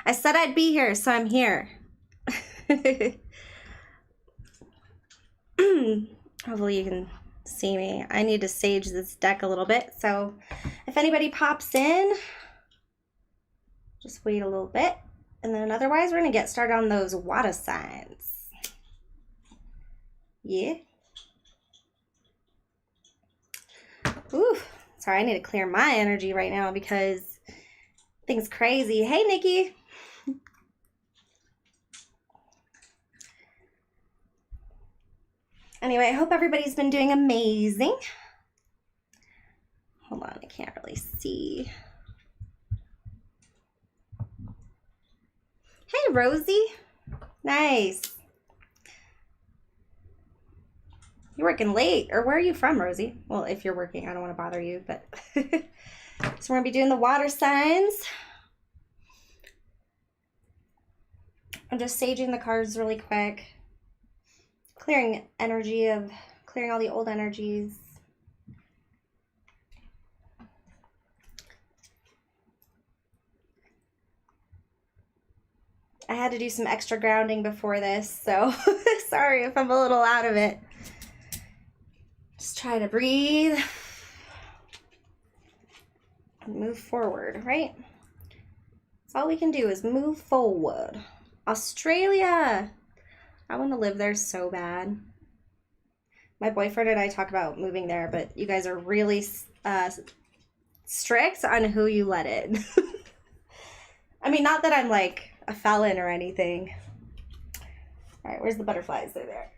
I said I'd be here, so I'm here. Hopefully you can see me. I need to sage this deck a little bit, so if anybody pops in, just wait a little bit. And then otherwise, we're going to get started on those water signs. Yeah. Ooh, sorry, I need to clear my energy right now because things crazy. Hey, Nikki. Anyway, I hope everybody's been doing amazing. Hold on, I can't really see. Hey, Rosie. Nice. You're working late, or where are you from, Rosie? Well, if you're working, I don't want to bother you, but so we're gonna be doing the water signs. I'm just saging the cards really quick, clearing all the old energies. I had to do some extra grounding before this, so sorry if I'm a little out of it. Just try to breathe and move forward, right? That's all we can do is move forward. Australia! I want to live there so bad. My boyfriend and I talk about moving there, but you guys are really strict on who you let in. I mean, not that I'm like a felon or anything. All right, where's the butterflies? They're there.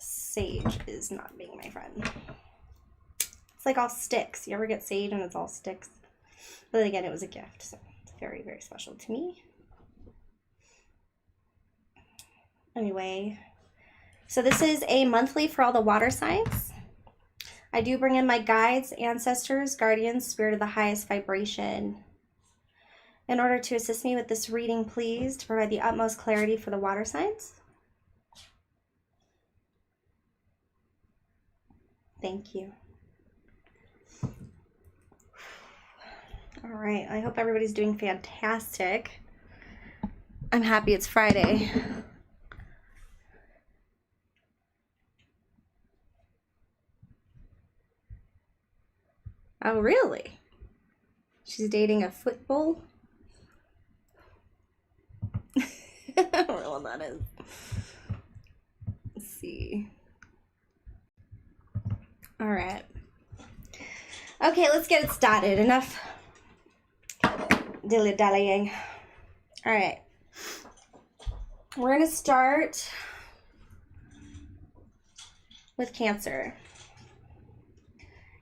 Sage is not being my friend. It's like all sticks. You ever get sage and it's all sticks? But then again, it was a gift, so it's very, very special to me. Anyway, so this is a monthly for all the water signs. I do bring in my guides, ancestors, guardians, spirit of the highest vibration. In order to assist me with this reading, please, to provide the utmost clarity for the water signs. Thank you. All right, I hope everybody's doing fantastic. I'm happy it's Friday. Oh, really? She's dating a football? I don't know what that is. Let's see. All right. Okay, let's get it started. Enough dilly-dallying. All right. We're going to start with Cancer.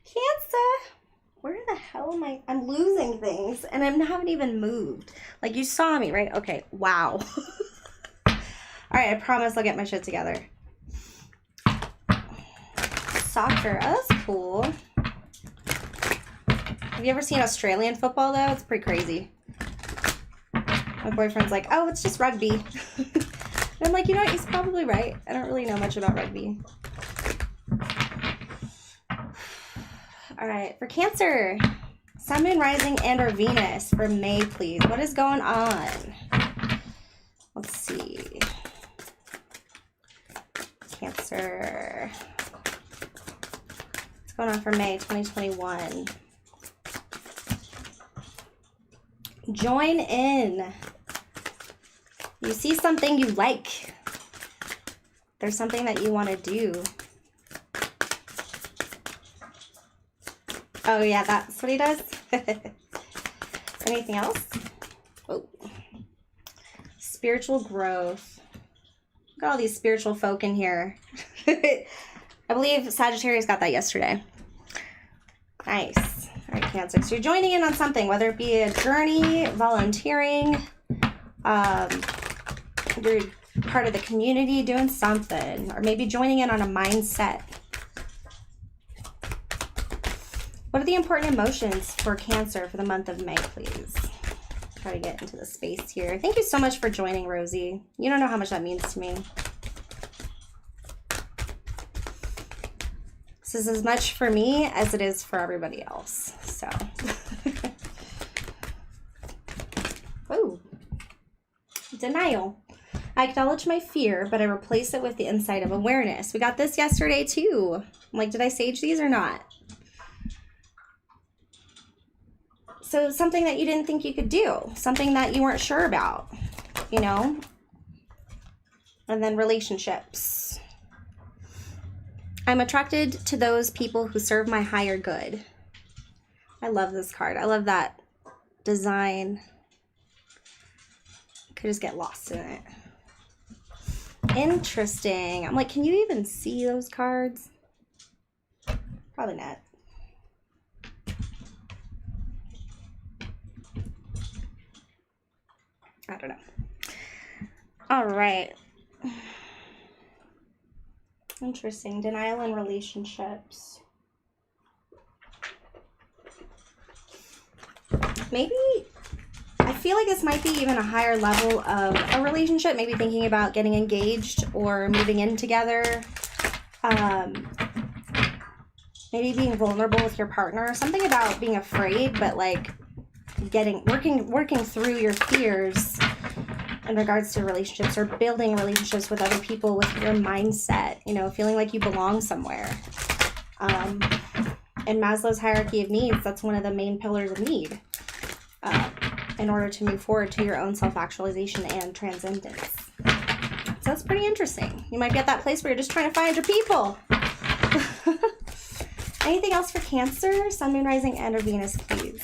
Cancer! Where the hell am I? I'm losing things, and I haven't even moved. Like, you saw me, right? Okay, wow. All right, I promise I'll get my shit together. Soccer. Oh, that's cool. Have you ever seen Australian football, though? It's pretty crazy. My boyfriend's like, oh, it's just rugby. And I'm like, you know what? He's probably right. I don't really know much about rugby. All right, for Cancer, Sun, Moon, Rising, and or Venus for May, please. What is going on? Let's see. Cancer. What's going on for May 2021? Join in. You see something you like. There's something that you want to do. Oh, yeah, that's what he does? Anything else? Oh. Spiritual growth. Look at all these spiritual folk in here. I believe Sagittarius got that yesterday. Nice. All right, Cancer. So you're joining in on something, whether it be a journey, volunteering, you're part of the community doing something, or maybe joining in on a mindset. What are the important emotions for Cancer for the month of May, please? Try to get into the space here. Thank you so much for joining, Rosie. You don't know how much that means to me. This is as much for me as it is for everybody else. So Denial. I acknowledge my fear, but I replace it with the insight of awareness. We got this yesterday too. I'm like, did I sage these or not? So something that you didn't think you could do, something that you weren't sure about, you know? And then relationships. I'm attracted to those people who serve my higher good. I love this card. I love that design. Could just get lost in it. Interesting. I'm like, can you even see those cards? Probably not. I don't know. All right. Interesting. Denial in relationships. Maybe, I feel like this might be even a higher level of a relationship. Maybe thinking about getting engaged or moving in together. Maybe being vulnerable with your partner. Something about being afraid, but like working through your fears in regards to relationships, or building relationships with other people with your mindset, you know, feeling like you belong somewhere. In Maslow's hierarchy of needs, that's one of the main pillars of need in order to move forward to your own self-actualization and transcendence. So that's pretty interesting. You might be at that place where you're just trying to find your people. Anything else for Cancer? Sun, Moon, Rising, and or Venus, please.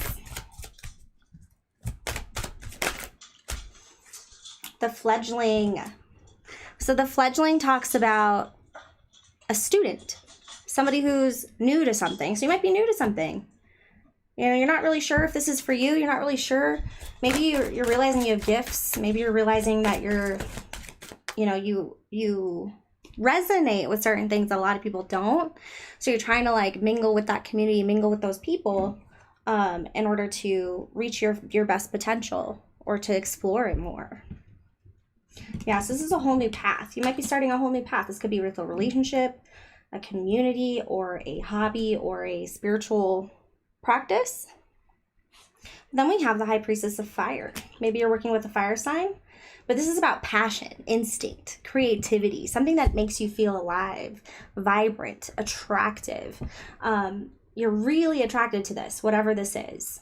The fledgling. So the fledgling talks about a student, somebody who's new to something. So you might be new to something. You know, you're not really sure if this is for you. You're not really sure. Maybe you're realizing you have gifts. Maybe you're realizing that you resonate with certain things that a lot of people don't. So you're trying to like mingle with that community, mingle with those people in order to reach your best potential or to explore it more. Yeah, so this is a whole new path. You might be starting a whole new path. This could be with a relationship, a community, or a hobby, or a spiritual practice. Then we have the High Priestess of Fire. Maybe you're working with a fire sign, but this is about passion, instinct, creativity, something that makes you feel alive, vibrant, attractive. You're really attracted to this, whatever this is.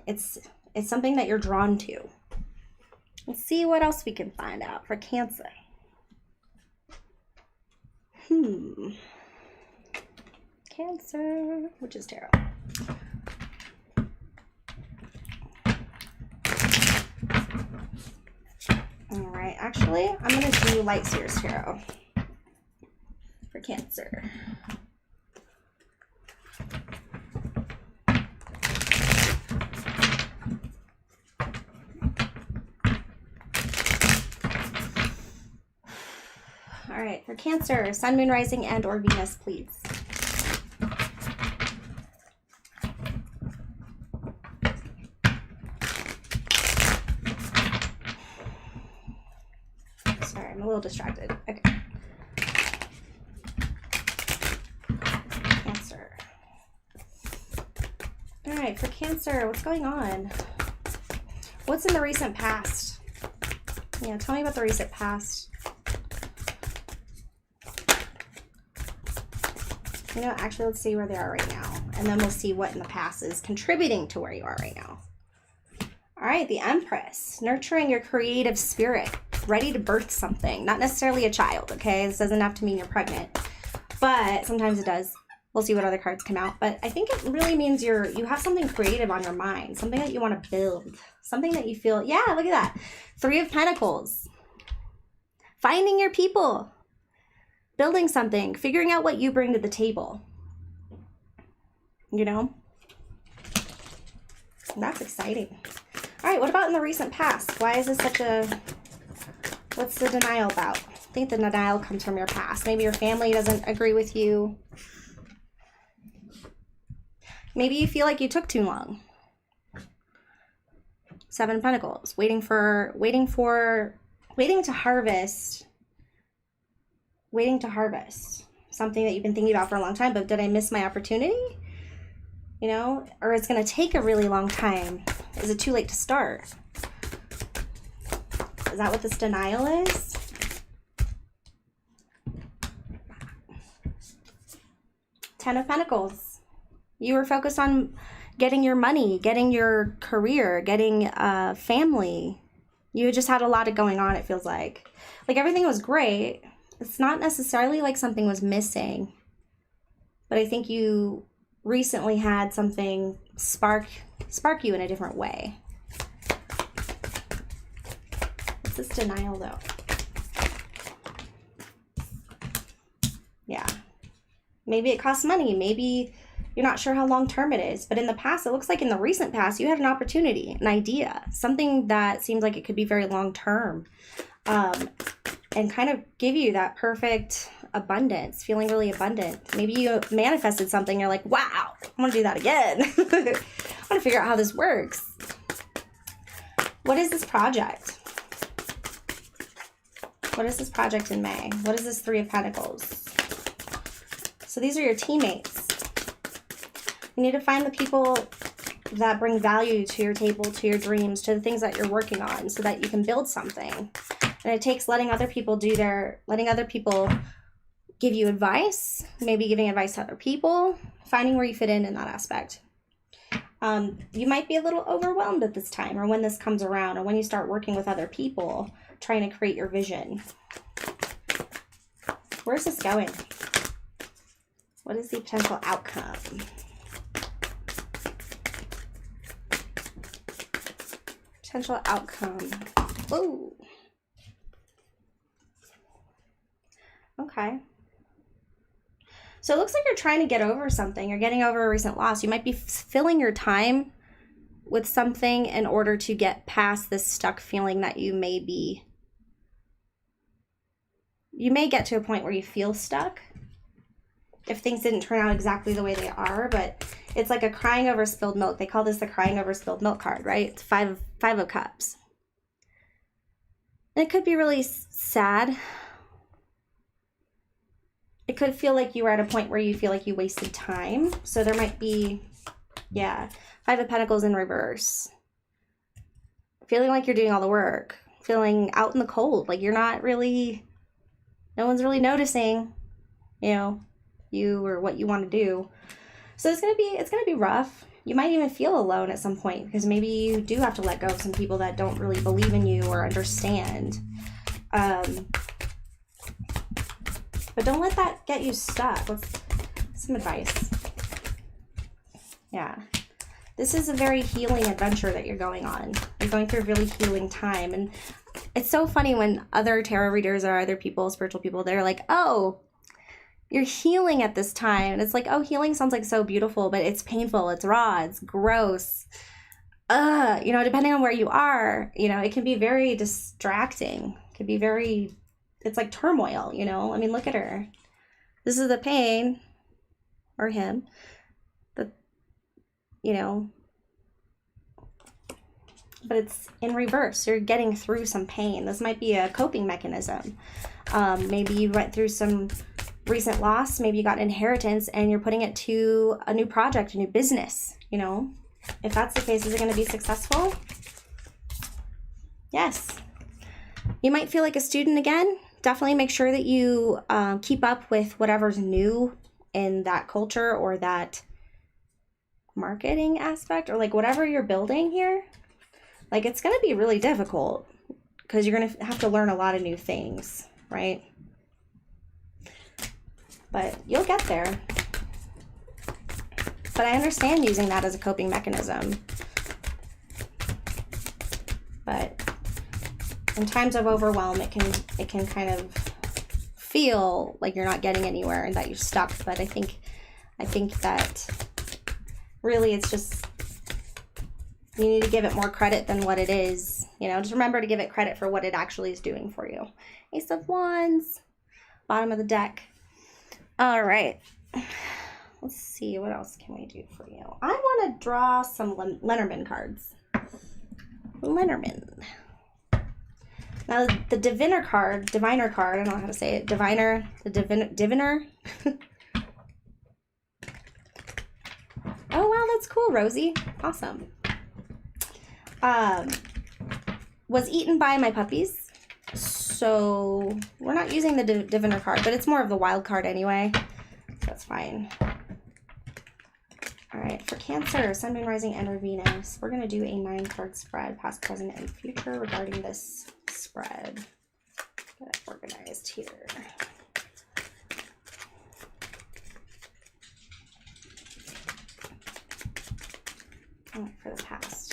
It's something that you're drawn to. Let's see what else we can find out for Cancer. Cancer, which is tarot. All right, actually, I'm going to do Light Seers Tarot for Cancer. All right, for Cancer, Sun, Moon, Rising, and or Venus, please. Sorry, I'm a little distracted. Okay. Cancer. All right, for Cancer, what's going on? What's in the recent past? Yeah, tell me about the recent past. You know, actually, let's see where they are right now. And then we'll see what in the past is contributing to where you are right now. All right, the Empress. Nurturing your creative spirit. Ready to birth something. Not necessarily a child, okay? This doesn't have to mean you're pregnant. But sometimes it does. We'll see what other cards come out. But I think it really means you have something creative on your mind. Something that you want to build. Something that you feel, yeah, look at that. 3 of Pentacles. Finding your people. Building something, figuring out what you bring to the table. You know? That's exciting. All right, what about in the recent past? Why is this such a... What's the denial about? I think the denial comes from your past. Maybe your family doesn't agree with you. Maybe you feel like you took too long. 7 of Pentacles. Waiting to harvest. Waiting to harvest something that you've been thinking about for a long time, but did I miss my opportunity? You know, or it's going to take a really long time. Is it too late to start? Is that what this denial is? Ten of Pentacles. You were focused on getting your money, getting your career, getting family. You just had a lot of going on, it feels like. Like everything was great. It's not necessarily like something was missing. But I think you recently had something spark you in a different way. What's this denial though? Yeah. Maybe it costs money. Maybe you're not sure how long term it is. But in the past, it looks like in the recent past, you had an opportunity, an idea, something that seems like it could be very long term, and kind of give you that perfect abundance, feeling really abundant. Maybe you manifested something. You're like, wow, I want to do that again. I want to figure out how this works. What is this project? What is this project in May? What is this Three of Pentacles? So these are your teammates. You need to find the people that bring value to your table, to your dreams, to the things that you're working on so that you can build something. And it takes letting other people give you advice, maybe giving advice to other people, finding where you fit in that aspect. You might be a little overwhelmed at this time, or when this comes around, or when you start working with other people, trying to create your vision. Where's this going? What is the potential outcome? Potential outcome. Ooh. Okay. So it looks like you're trying to get over something. You're getting over a recent loss. You might be filling your time with something in order to get past this stuck feeling that you may be. You may get to a point where you feel stuck if things didn't turn out exactly the way they are, but it's like a crying over spilled milk. They call this the crying over spilled milk card, right? It's five of cups. And it could be really sad. It could feel like you were at a point where you feel like you wasted time. So there might be, yeah, Five of Pentacles in reverse. Feeling like you're doing all the work. Feeling out in the cold. Like you're not really, no one's really noticing, you know, you or what you want to do. So it's gonna be rough. You might even feel alone at some point because maybe you do have to let go of some people that don't really believe in you or understand. But don't let that get you stuck. Let's some advice. Yeah. This is a very healing adventure that you're going on. You're going through a really healing time. And it's so funny when other tarot readers or other people, spiritual people, they're like, oh, you're healing at this time. And it's like, oh, healing sounds like so beautiful, but it's painful, it's raw, it's gross. You know, depending on where you are, you know, it can be very distracting. It can be very, it's like turmoil, you know? I mean, look at her. This is the pain, or him, the, you know, but it's in reverse. You're getting through some pain. This might be a coping mechanism. Maybe you went through some recent loss. Maybe you got an inheritance and you're putting it to a new project, a new business, you know? If that's the case, is it going to be successful? Yes. You might feel like a student again. Definitely make sure that you keep up with whatever's new in that culture or that marketing aspect or like whatever you're building here. Like it's going to be really difficult because you're going to have to learn a lot of new things, right? But you'll get there. But I understand using that as a coping mechanism. But in times of overwhelm, it can kind of feel like you're not getting anywhere and that you're stuck. But I think that really it's just you need to give it more credit than what it is. You know, just remember to give it credit for what it actually is doing for you. Ace of Wands, bottom of the deck. All right. Let's see, what else can we do for you? I want to draw some Lenormand cards. Lenormand. Now, the Diviner card, I don't know how to say it. Diviner, the Diviner. Oh, wow, that's cool, Rosie. Awesome. Was eaten by my puppies. So we're not using the diviner card, but it's more of the wild card anyway. So that's fine. All right, for Cancer, Sun, Moon, Rising, and Venus, we're going to do a 9-card spread, past, present, and future regarding this spread. Get it organized here. Oh, for the past.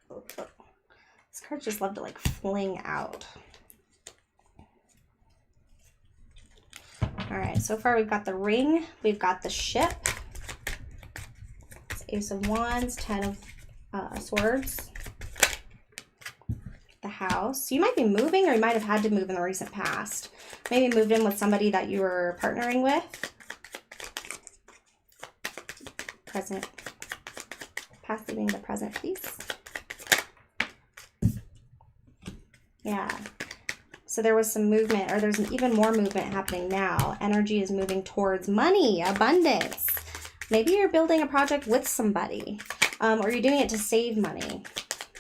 These cards just love to like fling out. All right, so far we've got the ring, we've got the ship, it's Ace of Wands, 10 of Swords, the house. You might be moving, or you might have had to move in the recent past. Maybe moved in with somebody that you were partnering with. Present. Past leaving the present, please. Yeah. So there was some movement, or there's even more movement happening now. Energy is moving towards money, abundance. Maybe you're building a project with somebody, or you're doing it to save money.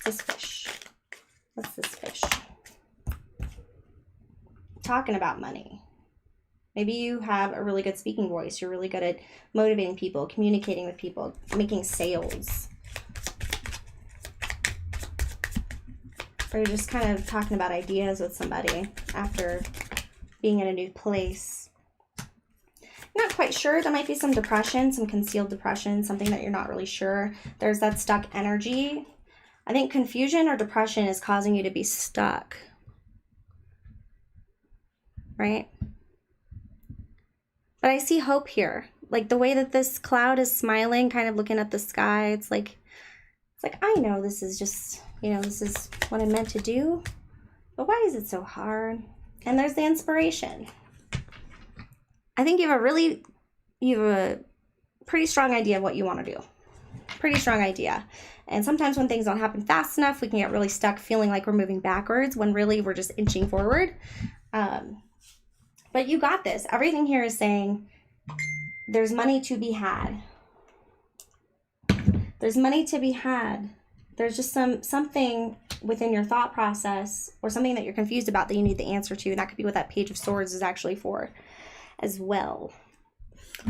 This fish. What's this fish? Talking about money. Maybe you have a really good speaking voice. You're really good at motivating people, communicating with people, making sales. Or you're just kind of talking about ideas with somebody after being in a new place. You're not quite sure. There might be some depression, some concealed depression, something that you're not really sure. There's that stuck energy. I think confusion or depression is causing you to be stuck. Right? But I see hope here. Like the way that this cloud is smiling, kind of looking at the sky. It's like I know this is just, you know, this is what I'm meant to do. But why is it so hard? And there's the inspiration. I think you have a pretty strong idea of what you want to do. Pretty strong idea. And sometimes when things don't happen fast enough, we can get really stuck feeling like we're moving backwards when really we're just inching forward. But you got this. Everything here is saying there's money to be had. There's money to be had. There's just something within your thought process or something that you're confused about that you need the answer to. And that could be what that Page of Swords is actually for as well.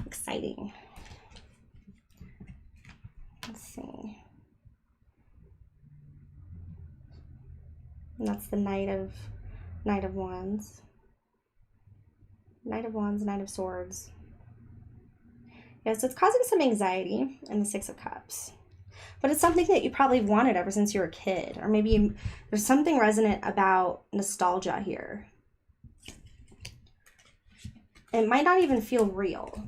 Exciting. Let's see. And that's the Knight of Wands. Knight of Wands, Knight of Swords. Yeah, so it's causing some anxiety in the Six of Cups. But it's something that you probably wanted ever since you were a kid. Or maybe there's something resonant about nostalgia here. It might not even feel real.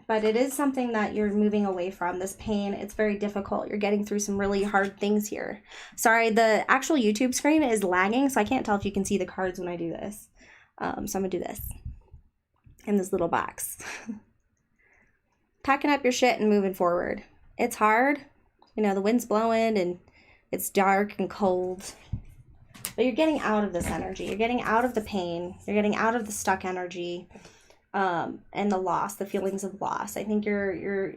But it is something that you're moving away from. This pain, it's very difficult. You're getting through some really hard things here. Sorry, the actual YouTube screen is lagging, so I can't tell if you can see the cards when I do this. So I'm going to do this in this little box. Packing up your shit and moving forward. It's hard. You know, the wind's blowing and it's dark and cold. But you're getting out of this energy. You're getting out of the pain. You're getting out of the stuck energy. And the loss, the feelings of loss. I think you're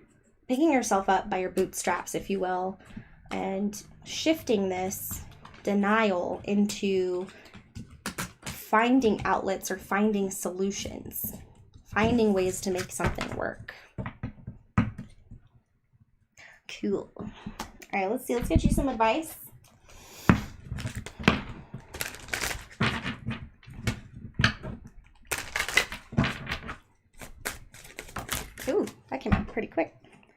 picking yourself up by your bootstraps, if you will, and shifting this denial into finding outlets or finding solutions, finding ways to make something work. Cool. All right, let's see. Let's get you some advice. Ooh, that came out pretty quick.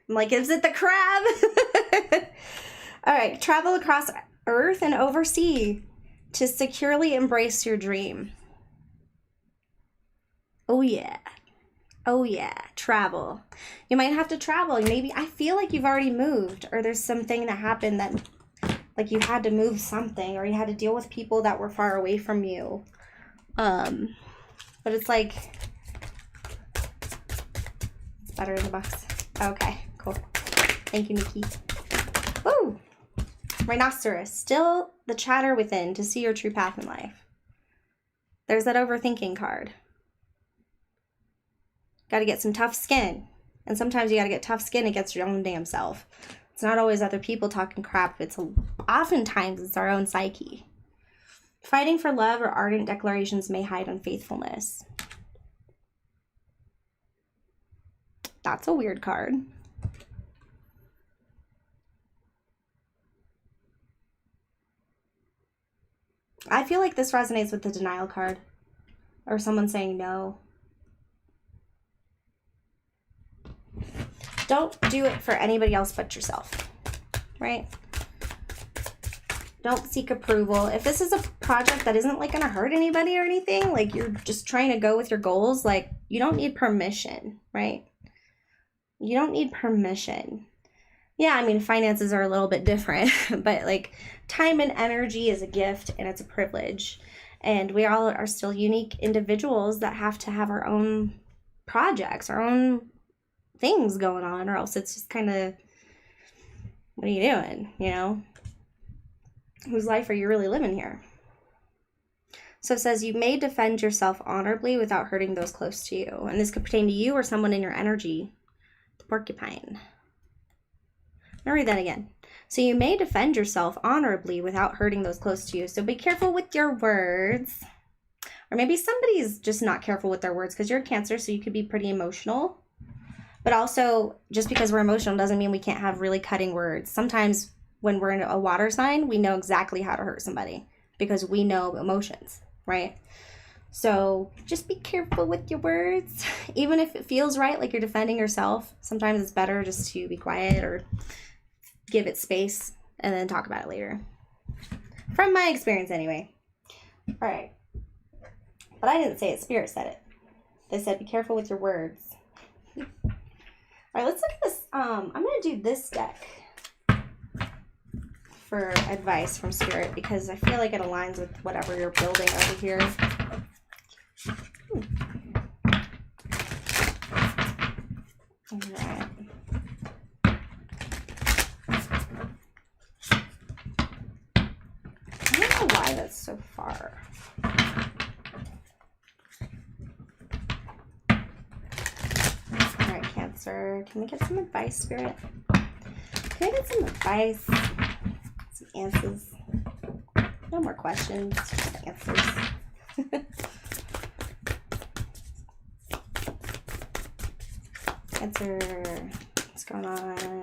I'm like, is it the crab? All right, travel across Earth and oversea to securely embrace your dream. Oh yeah. Oh yeah, travel. You might have to travel. Maybe, I feel like you've already moved, or there's something that happened that, like you had to move something, or you had to deal with people that were far away from you. But it's like, it's better in the box. Okay, cool. Thank you, Nikki. Woo! Rhinoceros, still the chatter within to see your true path in life. There's that overthinking card. Got to get some tough skin. And sometimes you got to get tough skin against your own damn self. It's not always other people talking crap. Oftentimes it's our own psyche. Fighting for love or ardent declarations may hide unfaithfulness. That's a weird card. I feel like this resonates with the denial card. Or someone saying no. Don't do it for anybody else but yourself. Right? Don't seek approval. If this is a project that isn't like gonna hurt anybody or anything, like you're just trying to go with your goals, like you don't need permission, right? You don't need permission. Yeah, I mean, finances are a little bit different, but like time and energy is a gift and it's a privilege. And we all are still unique individuals that have to have our own projects, our own things going on, or else it's just kind of, what are you doing, you know? Whose life are you really living here? So it says you may defend yourself honorably without hurting those close to you. And this could pertain to you or someone in your energy. The porcupine. I'll read that again. So you may defend yourself honorably without hurting those close to you. So be careful with your words. Or maybe somebody's just not careful with their words because you're a Cancer, so you could be pretty emotional. But also, just because we're emotional doesn't mean we can't have really cutting words. Sometimes when we're in a water sign, we know exactly how to hurt somebody because we know emotions, right? So just be careful with your words. Even if it feels right, like you're defending yourself, sometimes it's better just to be quiet or give it space and then talk about it later. From my experience anyway. All right. But I didn't say it, Spirit said it. They said be careful with your words. All right, let's look at this. I'm going to do this deck for advice from Spirit because I feel like it aligns with whatever you're building over here. All right. I don't know why that's so far. All right, Cancer. Can we get some advice, Spirit? Can I get some advice? Some answers? No more questions, just answers. Cancer, what's going on?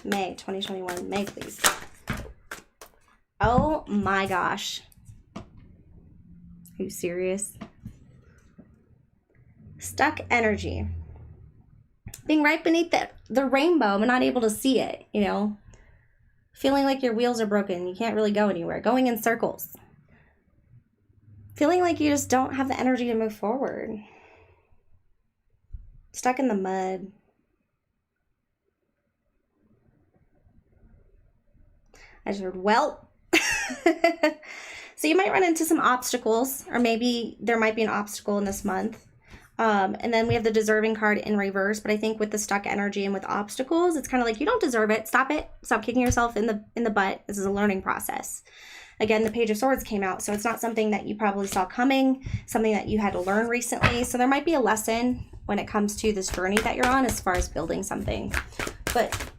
May 2021. May, please. Oh my gosh. Are you serious? Stuck energy. Being right beneath the rainbow, but not able to see it, you know? Feeling like your wheels are broken. You can't really go anywhere. Going in circles. Feeling like you just don't have the energy to move forward. Stuck in the mud. I just heard, well. So you might run into some obstacles, or maybe there might be an obstacle in this month. And then we have the deserving card in reverse, but I think with the stuck energy and with obstacles, it's kind of like you don't deserve it. Stop it. Stop kicking yourself in the butt. This is a learning process. Again, the Page of Swords came out, so it's not something that you probably saw coming, something that you had to learn recently. So there might be a lesson when it comes to this journey that you're on as far as building something. But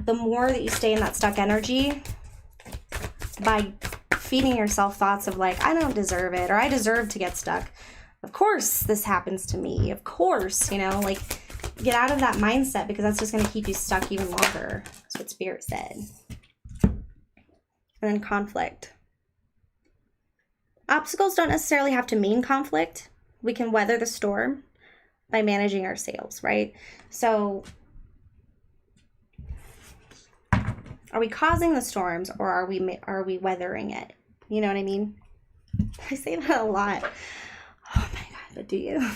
the more that you stay in that stuck energy, by feeding yourself thoughts of like, I don't deserve it, or I deserve to get stuck. Of course this happens to me. Of course, you know, like get out of that mindset because that's just going to keep you stuck even longer. That's what Spirit said. And then conflict. Obstacles don't necessarily have to mean conflict. We can weather the storm by managing our sails, right? So are we causing the storms or are we weathering it? You know what I mean? I say that a lot. Oh my God, but do you?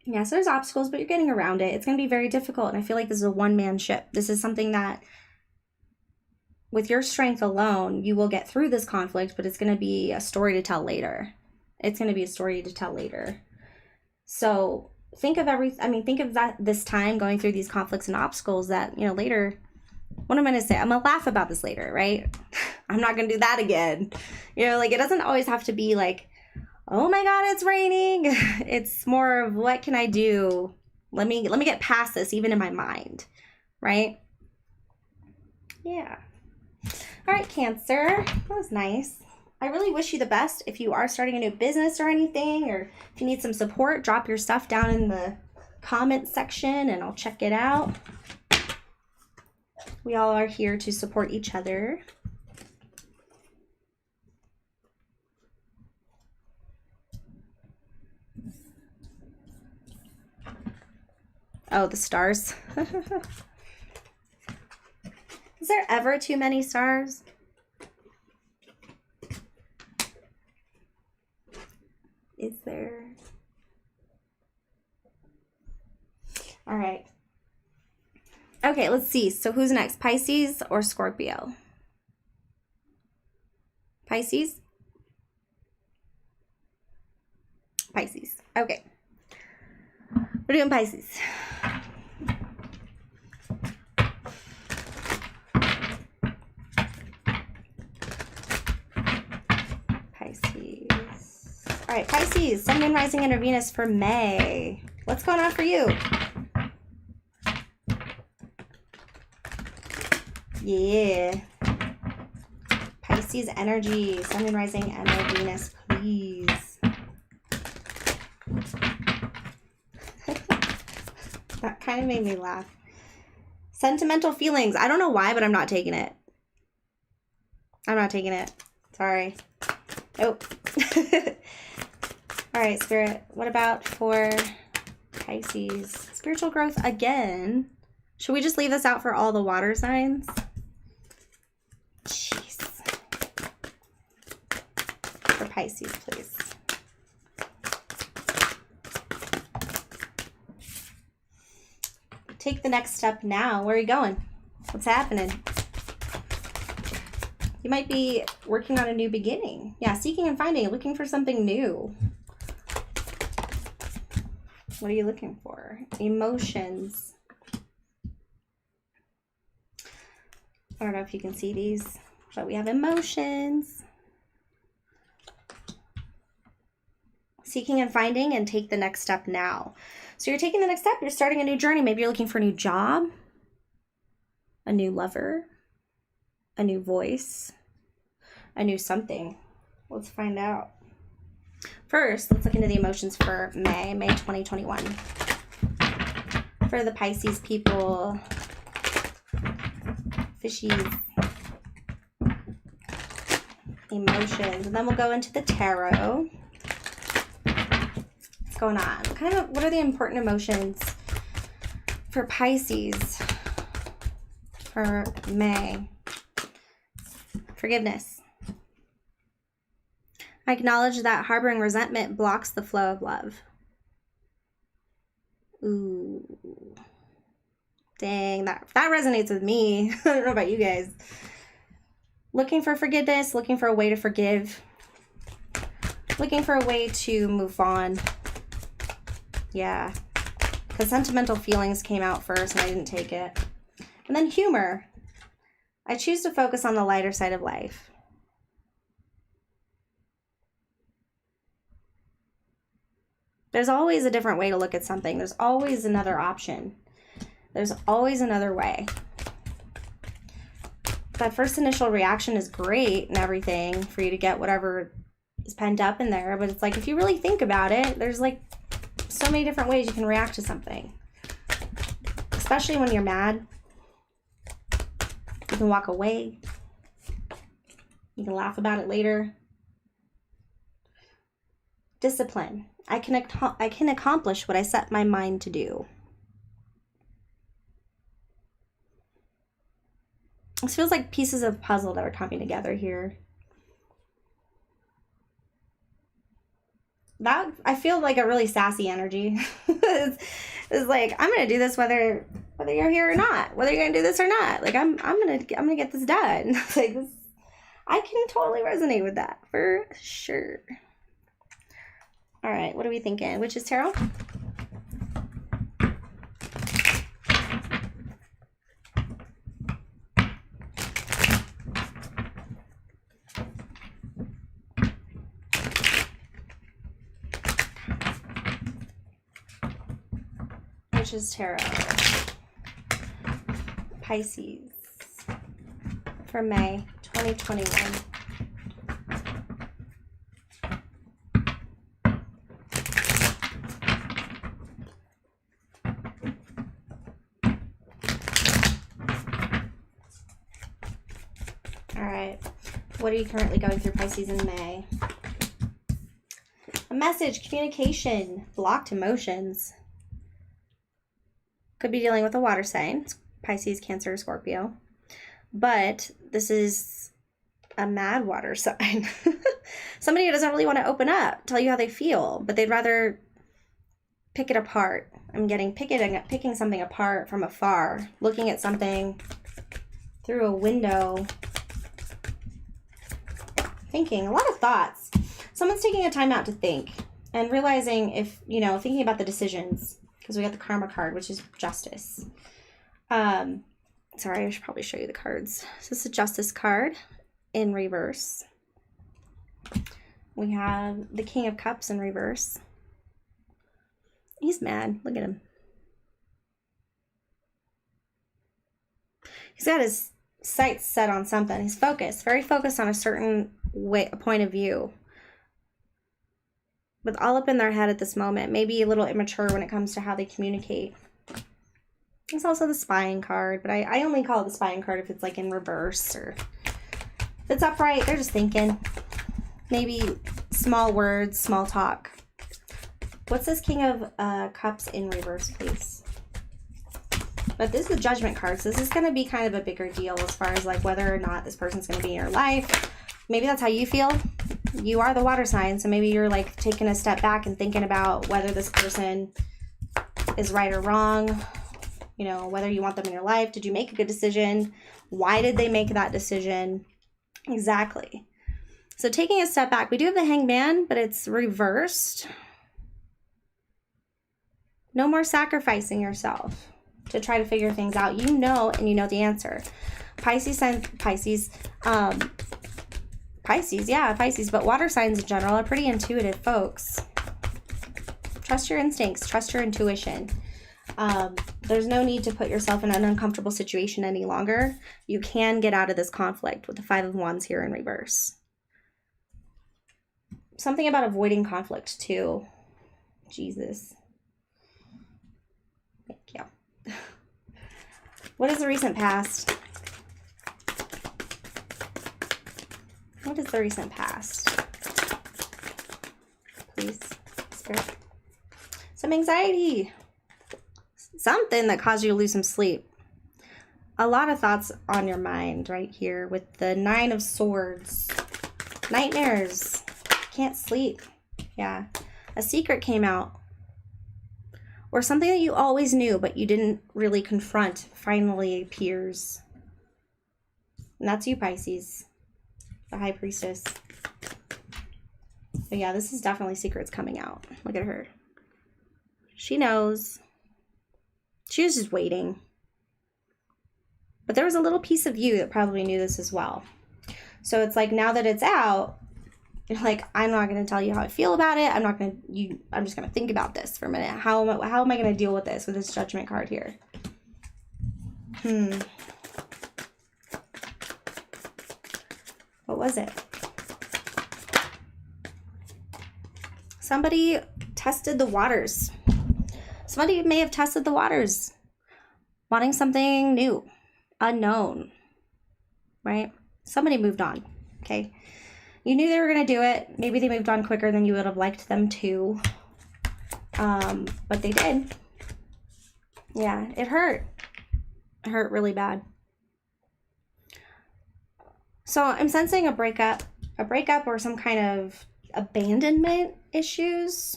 Yeah, so there's obstacles, but you're getting around it. It's going to be very difficult, and I feel like this is a one-man ship. This is something that, with your strength alone, you will get through this conflict, but it's going to be a story to tell later. It's going to be a story to tell later. So think of that this time going through these conflicts and obstacles that, you know, later, what am I going to say? I'm going to laugh about this later, right? I'm not going to do that again. You know, like it doesn't always have to be like, oh my God, it's raining. It's more of what can I do? Let me get past this, even in my mind, right? Yeah. All right, Cancer. That was nice. I really wish you the best. If you are starting a new business or anything, or if you need some support, drop your stuff down in the comment section and I'll check it out. We all are here to support each other. Oh, the stars. Is there ever too many stars? Is there? All right. Okay, let's see. So who's next? Pisces or Scorpio? Pisces? Pisces. Okay. We're doing Pisces. Pisces. All right, Pisces, Sun, Moon, Rising, and Venus for May. What's going on for you? Yeah. Pisces energy, Sun, Moon, Rising, and Venus, please. That kind of made me laugh. Sentimental feelings. I don't know why, but I'm not taking it. I'm not taking it. Sorry. Oh. All right, Spirit. What about for Pisces? Spiritual growth again. Should we just leave this out for all the water signs? Jeez. For Pisces, please. Take the next step now. Where are you going? What's happening? You might be working on a new beginning. Yeah, seeking and finding, looking for something new. What are you looking for? Emotions. I don't know if you can see these, but we have emotions. Seeking and finding, and take the next step now. So you're taking the next step. You're starting a new journey. Maybe you're looking for a new job, a new lover, a new voice, a new something. Let's find out. First, let's look into the emotions for May 2021. For the Pisces people, fishies, emotions. And then we'll go into the tarot. What's going on? What are the important emotions for Pisces for May? Forgiveness. I acknowledge that harboring resentment blocks the flow of love. Ooh. Dang, that resonates with me. I don't know about you guys. Looking for forgiveness, looking for a way to forgive, looking for a way to move on. Yeah, because sentimental feelings came out first and I didn't take it. And then humor. I choose to focus on the lighter side of life. There's always a different way to look at something. There's always another option. There's always another way. That first initial reaction is great and everything for you to get whatever is pent up in there. But it's like, if you really think about it, there's like so many different ways you can react to something. Especially when you're mad. You can walk away. You can laugh about it later. Discipline. I can accomplish what I set my mind to do. This feels like pieces of puzzle that are coming together here. That, I feel like a really sassy energy. it's like, I'm gonna do this whether you're here or not, whether you're gonna do this or not. Like I'm gonna get this done. Like this, I can totally resonate with that for sure. All right, what are we thinking? Witch's Tarot? Ashes Tarot. Pisces for May 2021. All right. What are you currently going through, Pisces, in May? A message, communication, blocked emotions. Could be dealing with a water sign, Pisces, Cancer, Scorpio. But this is a mad water sign. Somebody who doesn't really want to open up, tell you how they feel, but they'd rather pick it apart. I'm getting picking something apart from afar, looking at something through a window, thinking, a lot of thoughts. Someone's taking a time out to think and realizing if, you know, thinking about the decisions, because we got the Karma card, which is justice. Sorry, I should probably show you the cards. So this is a Justice card in reverse. We have the King of Cups in reverse. He's mad. Look at him. He's got his sights set on something. He's focused, very focused on a certain way, a point of view. But all up in their head at this moment, maybe a little immature when it comes to how they communicate. It's also the Spying card, but I only call it the Spying card if it's like in reverse, or if it's upright, they're just thinking. Maybe small words, small talk. What's this King of Cups in reverse, please? But this is the Judgment card, so this is going to be kind of a bigger deal as far as like whether or not this person's going to be in your life. Maybe that's how you feel. You are the water sign, so maybe you're like taking a step back and thinking about whether this person is right or wrong. You know, whether you want them in your life. Did you make a good decision? Why did they make that decision? Exactly. So taking a step back, we do have the Hangman, but it's reversed. No more sacrificing yourself to try to figure things out. You know, and you know the answer. Pisces, but water signs in general are pretty intuitive folks. Trust your instincts, trust your intuition. There's no need to put yourself in an uncomfortable situation any longer. You can get out of this conflict with the Five of Wands here in reverse. Something about avoiding conflict too. Jesus. Thank you. What is the recent past? What is the recent past? Please, Spirit. Some anxiety. Something that caused you to lose some sleep. A lot of thoughts on your mind right here with the Nine of Swords. Nightmares. Can't sleep. Yeah. A secret came out. Or something that you always knew but you didn't really confront finally appears. And that's you, Pisces. The High Priestess. But yeah, this is definitely secrets coming out. Look at her. She knows. She was just waiting. But there was a little piece of you that probably knew this as well. So it's like now that it's out, you're like, I'm not going to tell you how I feel about it. I'm just going to think about this for a minute. How am I going to deal with this Judgment card here? What was it? Somebody tested the waters. Somebody may have tested the waters, wanting something new, unknown, right? Somebody moved on, okay? You knew they were going to do it. Maybe they moved on quicker than you would have liked them to, but they did. Yeah, it hurt. It hurt really bad. So I'm sensing a breakup or some kind of abandonment issues.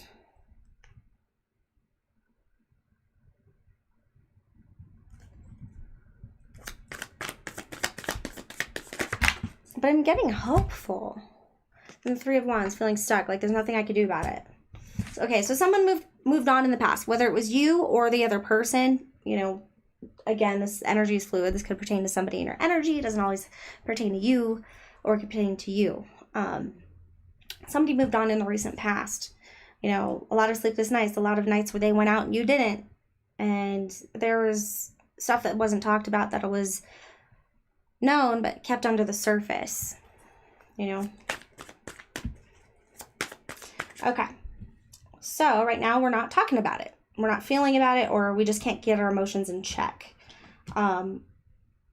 But I'm getting hopeful. And the Three of Wands, feeling stuck, like there's nothing I could do about it. Okay, so someone moved on in the past, whether it was you or the other person. You know, again, this energy is fluid. This could pertain to somebody in your energy. It doesn't always pertain to you, or it could pertain to you. Somebody moved on in the recent past. You know, a lot of sleepless nights, a lot of nights where they went out and you didn't. And there was stuff that wasn't talked about that was known but kept under the surface, you know. Okay, so right now we're not talking about it. We're not feeling about it, or we just can't get our emotions in check. I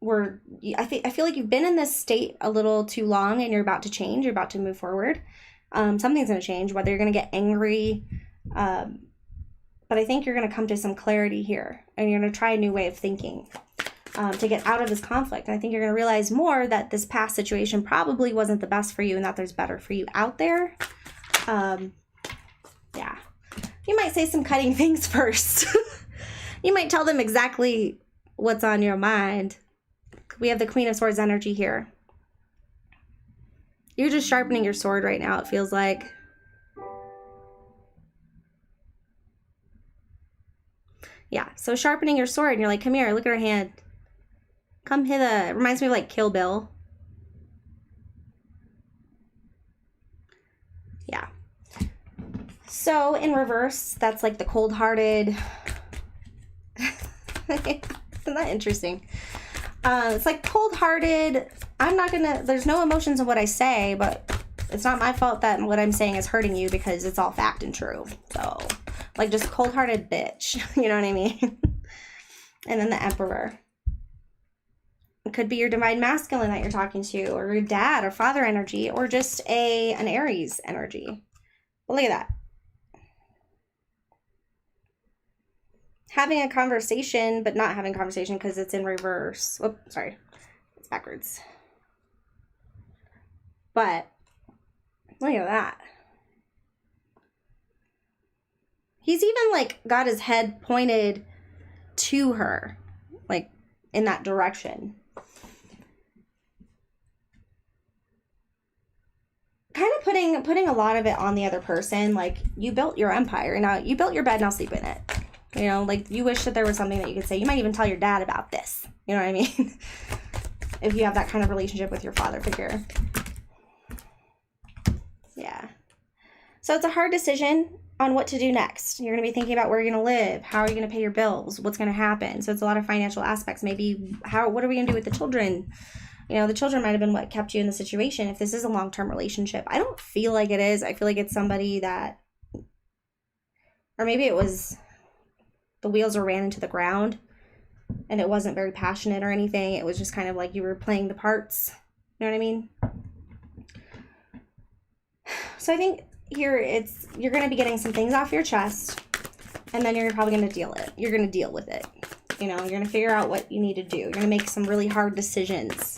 feel like you've been in this state a little too long, and you're about to change. You're about to move forward. Something's going to change, whether you're going to get angry. But I think you're going to come to some clarity here, and you're going to try a new way of thinking to get out of this conflict. And I think you're going to realize more that this past situation probably wasn't the best for you, and that there's better for you out there. Yeah. You might say some cutting things first. You might tell them exactly what's on your mind. We have the Queen of Swords energy here. You're just sharpening your sword right now, it feels like. Yeah, so sharpening your sword, and you're like, come here, look at her hand. Come hither. It reminds me of like Kill Bill. Yeah. So in reverse, that's like the cold-hearted. Isn't that interesting? It's like cold-hearted. There's no emotions in what I say, but it's not my fault that what I'm saying is hurting you, because it's all fact and true. So, like, just cold-hearted bitch. You know what I mean? And then the Emperor. It could be your divine masculine that you're talking to, or your dad or father energy, or just an Aries energy. But look at that. Having a conversation, but not having a conversation because it's in reverse. Whoop, sorry. It's backwards. But look at that. He's even like got his head pointed to her, like in that direction. Kind of putting a lot of it on the other person. Like, you built your empire. Now you built your bed, now sleep in it. You know, like, you wish that there was something that you could say. You might even tell your dad about this. You know what I mean? If you have that kind of relationship with your father figure. Yeah. So it's a hard decision on what to do next. You're going to be thinking about where you're going to live. How are you going to pay your bills? What's going to happen? So it's a lot of financial aspects. Maybe what are we going to do with the children? You know, the children might have been what kept you in the situation. If this is a long-term relationship, I don't feel like it is. I feel like it's somebody that, or maybe it was the wheels were ran into the ground and it wasn't very passionate or anything. It was just kind of like you were playing the parts. You know what I mean? So I think here you're going to be getting some things off your chest, and then you're probably going to deal with it. You know, you're going to figure out what you need to do. You're going to make some really hard decisions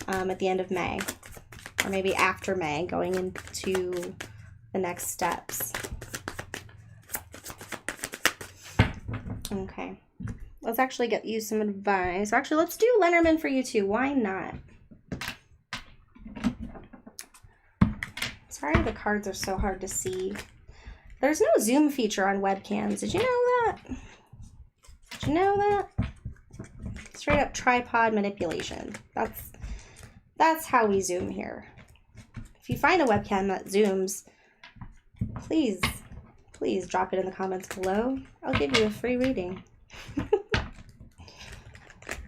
at the end of May, or maybe after May, going into the next steps. Okay, let's actually get you some advice. Actually, let's do Lenormand for you too. Why not? Sorry, the cards are so hard to see. There's no zoom feature on webcams. Did you know that? Did you know that? Straight up tripod manipulation. That's how we zoom here. If you find a webcam that zooms, please drop it in the comments below. I'll give you a free reading.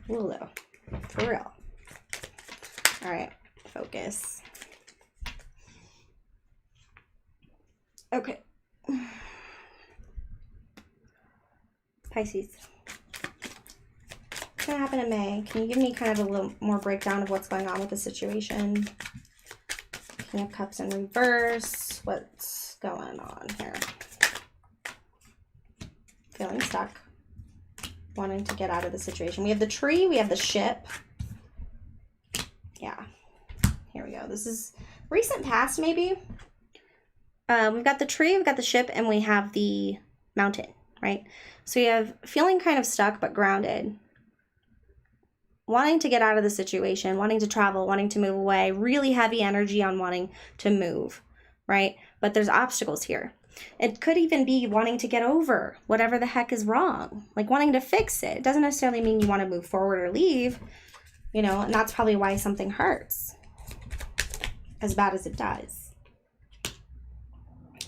Willow. For real. Alright, focus. Okay. Pisces. What's going to happen in May? Can you give me kind of a little more breakdown of what's going on with the situation? King of Cups in reverse. What's going on here? Feeling stuck. Wanting to get out of the situation. We have the tree. We have the ship. Yeah. Here we go. This is recent past, maybe. We've got the tree, we've got the ship, and we have the mountain, right? So you have feeling kind of stuck but grounded. Wanting to get out of the situation, wanting to travel, wanting to move away. Really heavy energy on wanting to move, right? But there's obstacles here. It could even be wanting to get over whatever the heck is wrong. Like wanting to fix it. It doesn't necessarily mean you want to move forward or leave, you know, and that's probably why something hurts as bad as it does.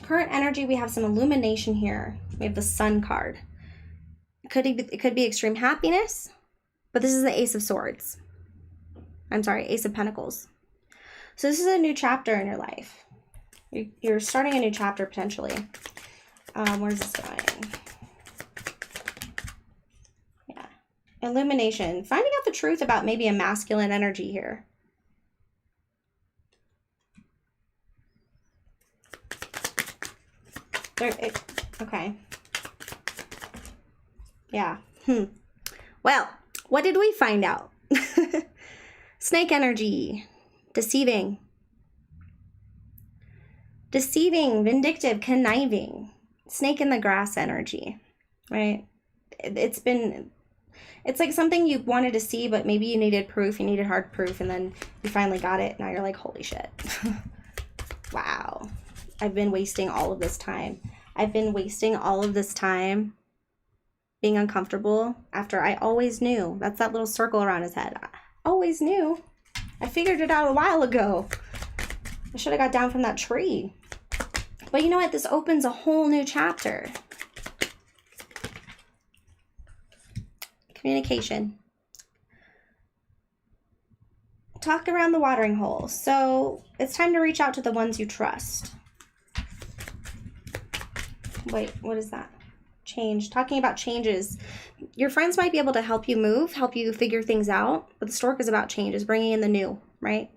Current energy, we have some illumination here. We have the Sun card. it could be extreme happiness, but this is the Ace of Swords. I'm sorry, Ace of Pentacles. So this is a new chapter in your life. You're starting a new chapter potentially. Where's this going? Yeah. Illumination. Finding out the truth about maybe a masculine energy here. Okay. Yeah. Well, what did we find out? Snake energy. Deceiving. Deceiving, vindictive, conniving. Snake in the grass energy, right? It's like something you wanted to see, but maybe you needed proof, you needed hard proof, and then you finally got it. Now you're like, holy shit. Wow. I've been wasting all of this time. I've been wasting all of this time being uncomfortable after I always knew. That's that little circle around his head. I always knew. I figured it out a while ago. I should have got down from that tree. But you know what? This opens a whole new chapter. Communication. Talk around the watering hole. So it's time to reach out to the ones you trust. Wait, what is that? Change. Talking about changes. Your friends might be able to help you move, help you figure things out. But the stork is about changes, bringing in the new, right?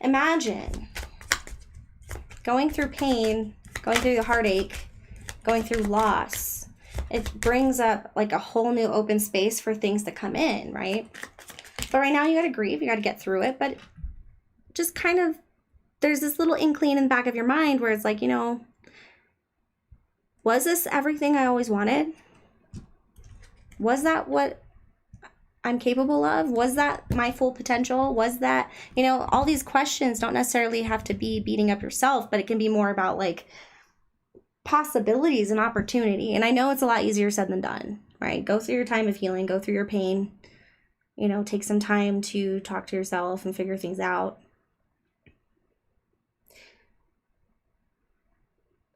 Imagine going through pain, going through the heartache, going through loss. It brings up like a whole new open space for things to come in, right? But right now you got to grieve, you got to get through it. But just kind of, there's this little inkling in the back of your mind where it's like, you know, was this everything I always wanted? Was that what I'm capable of? Was that my full potential? Was that, you know, all these questions don't necessarily have to be beating up yourself, but it can be more about like possibilities and opportunity. And I know it's a lot easier said than done, right? Go through your time of healing, go through your pain, you know, take some time to talk to yourself and figure things out.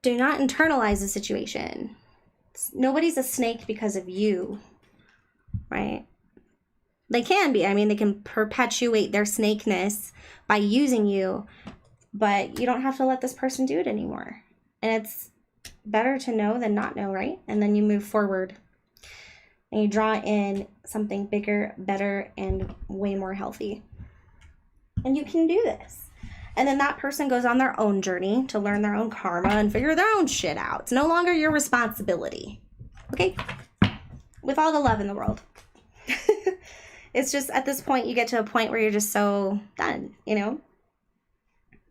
Do not internalize the situation. Nobody's a snake because of you, right? They can be. I mean, they can perpetuate their snakeness by using you, but you don't have to let this person do it anymore. And it's better to know than not know, right? And then you move forward and you draw in something bigger, better, and way more healthy. And you can do this. And then that person goes on their own journey to learn their own karma and figure their own shit out. It's no longer your responsibility. Okay? With all the love in the world. It's just at this point you get to a point where you're just so done, you know?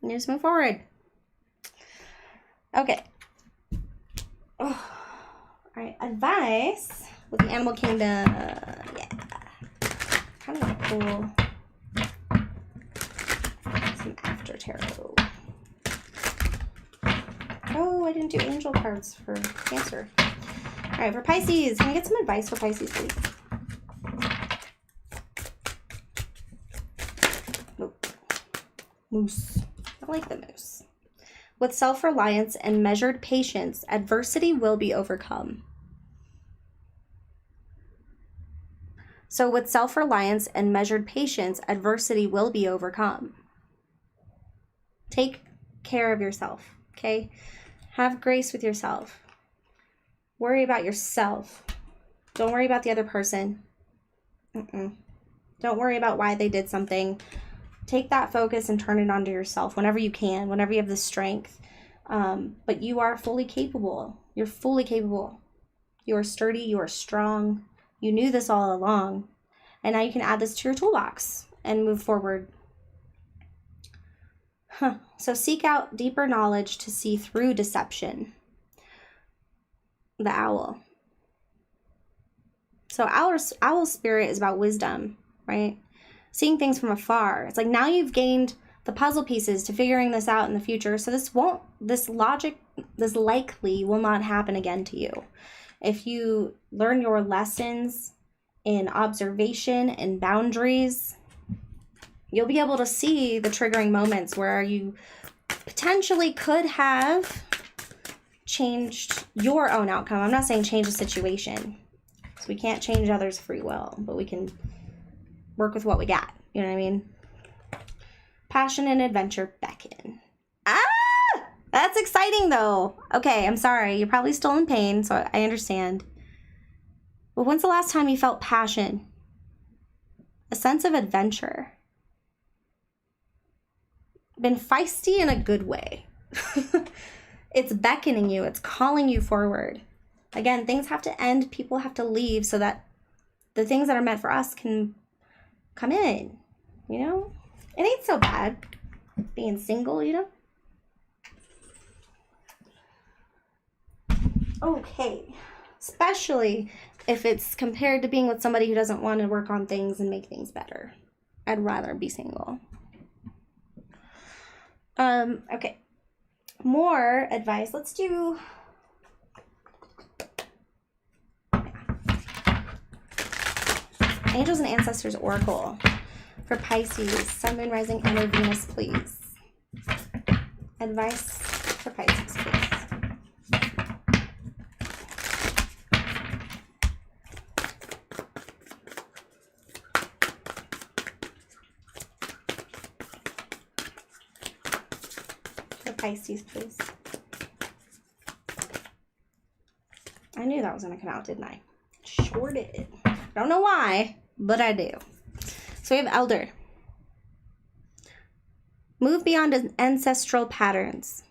You just move forward. Okay. Oh. All right. Advice with the Animal Kingdom. Yeah. Kind of a cool... some after tarot. Oh, I didn't do angel cards for Cancer. All right, for Pisces, can I get some advice for Pisces, please? Nope. Moose. I like the moose. With self-reliance and measured patience, adversity will be overcome. So with self-reliance and measured patience, adversity will be overcome. Take care of yourself, okay? Have grace with yourself. Worry about yourself. Don't worry about the other person. Don't worry about why they did something. Take that focus and turn it onto yourself whenever you can, whenever you have the strength. But you are fully capable. You're fully capable. You are sturdy. You are strong. You knew this all along. And now you can add this to your toolbox and move forward. So seek out deeper knowledge to see through deception. The owl. So owl spirit is about wisdom, right? Seeing things from afar. It's like now you've gained the puzzle pieces to figuring this out in the future. So this likely will not happen again to you. If you learn your lessons in observation and boundaries, you'll be able to see the triggering moments where you potentially could have changed your own outcome. I'm not saying change the situation, So we can't change others' free will, but we can work with what we got. You know what I mean? Passion and adventure beckon. Ah! That's exciting, though. Okay, I'm sorry. You're probably still in pain, so I understand. But when's the last time you felt passion? A sense of adventure. Been feisty in a good way. It's beckoning you. It's calling you forward. Again, things have to end. People have to leave so that the things that are meant for us can come in. You know? It ain't so bad being single, you know? Okay. Especially if it's compared to being with somebody who doesn't want to work on things and make things better. I'd rather be single. Okay. More advice. Let's do... Angels and Ancestors Oracle for Pisces. Sun, Moon, Rising, and or Venus, please. Advice for Pisces, please. Pisces, please. I knew that was going to come out, didn't I? Sure did. Don't know why, but I do. So we have Elder. Move beyond ancestral patterns.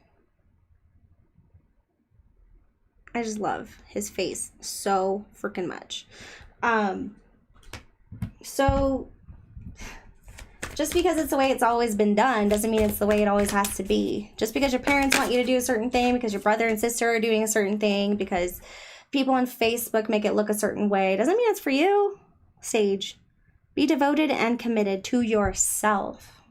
I just love his face so freaking much. So just because it's the way it's always been done doesn't mean it's the way it always has to be. Just because your parents want you to do a certain thing, because your brother and sister are doing a certain thing, because people on Facebook make it look a certain way, doesn't mean it's for you. Sage, be devoted and committed to yourself.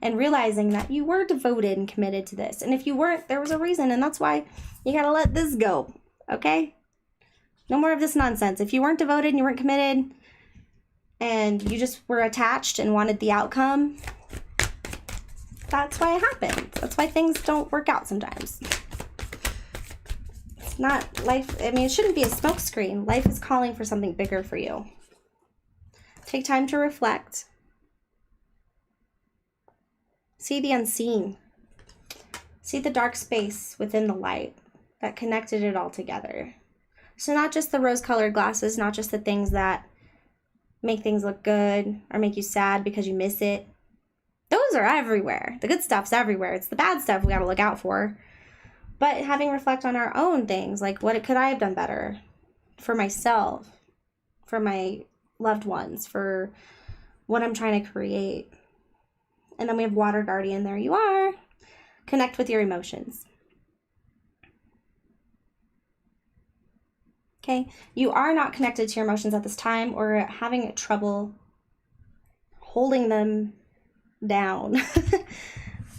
And realizing that you were devoted and committed to this. And if you weren't, there was a reason. And that's why you got to let this go. Okay? No more of this nonsense. If you weren't devoted and you weren't committed, and you just were attached and wanted the outcome, that's why it happens. That's why things don't work out sometimes. It's not life. I mean, it shouldn't be a smokescreen. Life is calling for something bigger for you. Take time to reflect. See the unseen. See the dark space within the light that connected it all together. So not just the rose-colored glasses, not just the things that make things look good or make you sad because you miss it. Those are everywhere. The good stuff's everywhere. It's the bad stuff we got to look out for. But having reflect on our own things, like what could I have done better for myself, for my loved ones, for what I'm trying to create. And then we have Water Guardian. There you are. Connect with your emotions. Okay, you are not connected to your emotions at this time or having trouble holding them down,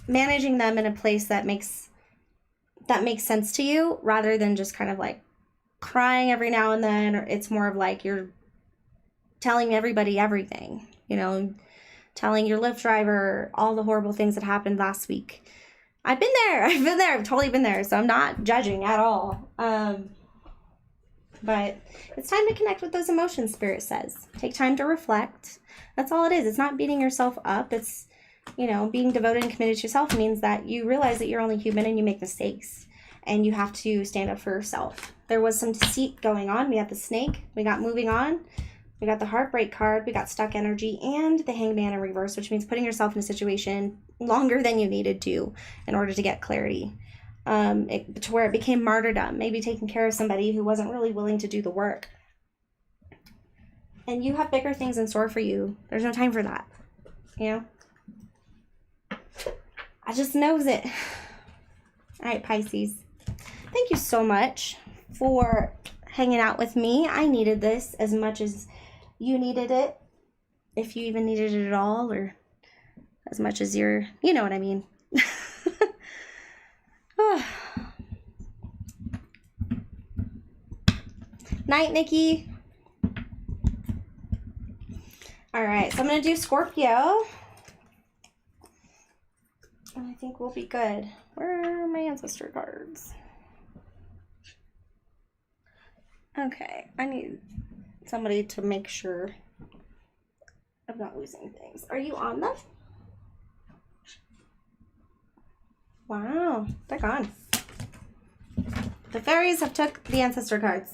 managing them in a place that makes sense to you rather than just kind of like crying every now and then, or it's more of like you're telling everybody everything, you know, telling your Lyft driver all the horrible things that happened last week. I've been there. I've totally been there. So I'm not judging at all. But it's time to connect with those emotions, Spirit says. Take time to reflect. That's all it is. It's not beating yourself up. It's, you know, being devoted and committed to yourself means that you realize that you're only human and you make mistakes. And you have to stand up for yourself. There was some deceit going on. We had the snake. We got moving on. We got the heartbreak card. We got stuck energy and the hangman in reverse, which means putting yourself in a situation longer than you needed to in order to get clarity. To where it became martyrdom, maybe taking care of somebody who wasn't really willing to do the work. And you have bigger things in store for you. There's no time for that, you know? I just knows it. All right, Pisces. Thank you so much for hanging out with me. I needed this as much as you needed it. If you even needed it at all, or as much as you know what I mean. Night, Nikki. All right, so I'm going to do Scorpio. And I think we'll be good. Where are my ancestor cards? Okay, I need somebody to make sure I'm not losing things. Are you on them? Wow, they're gone. The fairies have took the ancestor cards.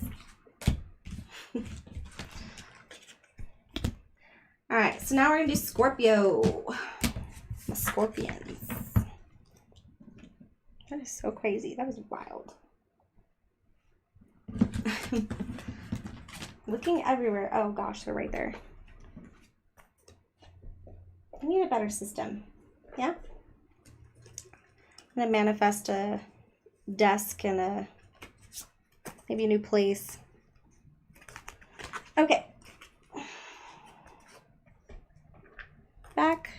All right, so now we're gonna do Scorpio. The Scorpions. That is so crazy. That was wild. Looking everywhere. Oh gosh, they're right there. I need a better system. Yeah? I'm gonna manifest a desk and maybe a new place. Okay. Back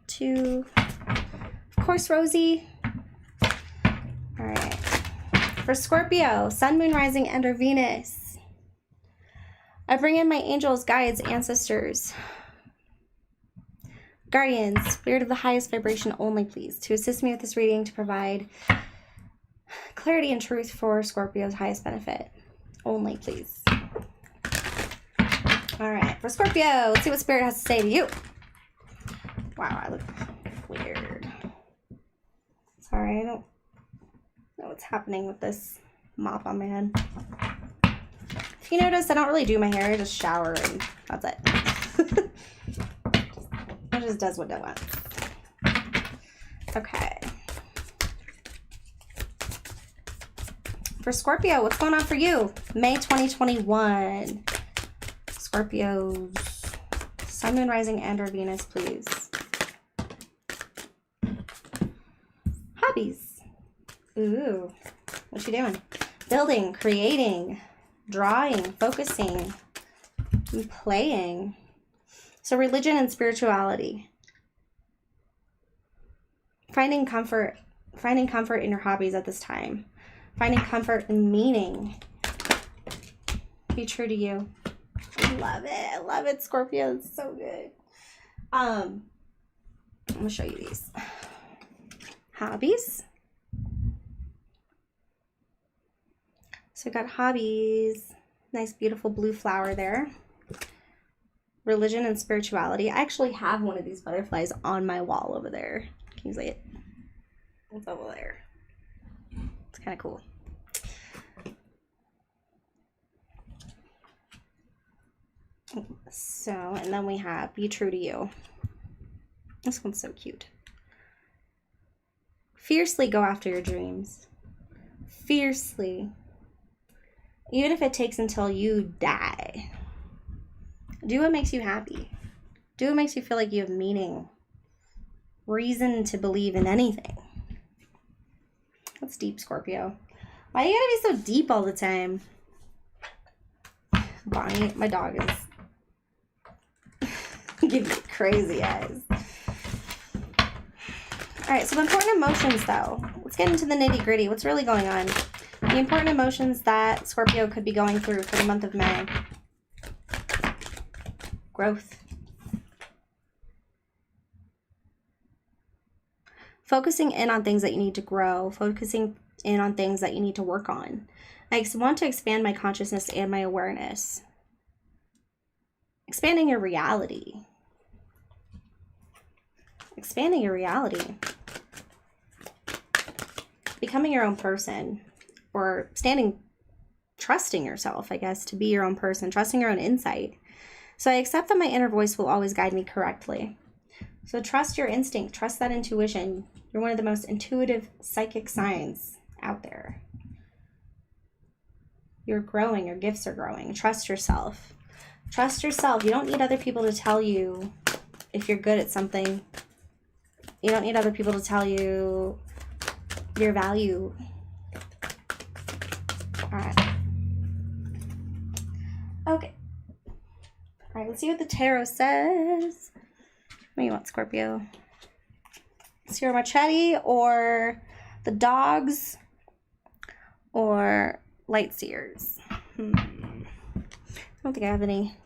to, of course, Rosie. All right. For Scorpio, Sun, Moon, Rising, and or Venus. I bring in my angels, guides, ancestors, guardians, spirit of the highest vibration only, please, to assist me with this reading to provide clarity and truth for Scorpio's highest benefit only, please. All right, for Scorpio, let's see what Spirit has to say to you. Wow, I look weird. Sorry, I don't know what's happening with this mop on my head. If you notice, I don't really do my hair. I just shower and that's it. It just does what it wants. Okay. For Scorpio, what's going on for you? May 2021. Scorpios. Sun, Moon, Rising, and or Venus, please. Hobbies. Ooh. What you doing? Building, creating, drawing, focusing, and playing. So religion and spirituality. Finding comfort in your hobbies at this time. Finding comfort in meaning. Be true to you. I love it. I love it, Scorpio. It's so good. I'm going to show you these. Hobbies. So I got hobbies. Nice, beautiful blue flower there. Religion and spirituality. I actually have one of these butterflies on my wall over there. Can you see it? It's over there. It's kind of cool. So, and then we have be true to you. This one's so cute. Fiercely go after your dreams. Fiercely. Even if it takes until you die. Do what makes you happy. Do what makes you feel like you have meaning. Reason to believe in anything. That's deep, Scorpio. Why do you gotta be so deep all the time? Bonnie, my dog is give me crazy eyes. Alright, so the important emotions though. Let's get into the nitty gritty. What's really going on? The important emotions that Scorpio could be going through for the month of May. Growth. Focusing in on things that you need to grow. Focusing in on things that you need to work on. I want to expand my consciousness and my awareness. Expanding your reality. Expanding your reality. Becoming your own person. Or trusting yourself, I guess, to be your own person. Trusting your own insight. So I accept that my inner voice will always guide me correctly. So trust your instinct. Trust that intuition. You're one of the most intuitive psychic signs out there. You're growing. Your gifts are growing. Trust yourself. Trust yourself. You don't need other people to tell you if you're good at something. You don't need other people to tell you your value. All right. Okay. All right, let's see what the tarot says. What do you want, Scorpio? Is your machete or the dogs or light seers? I don't think I have any.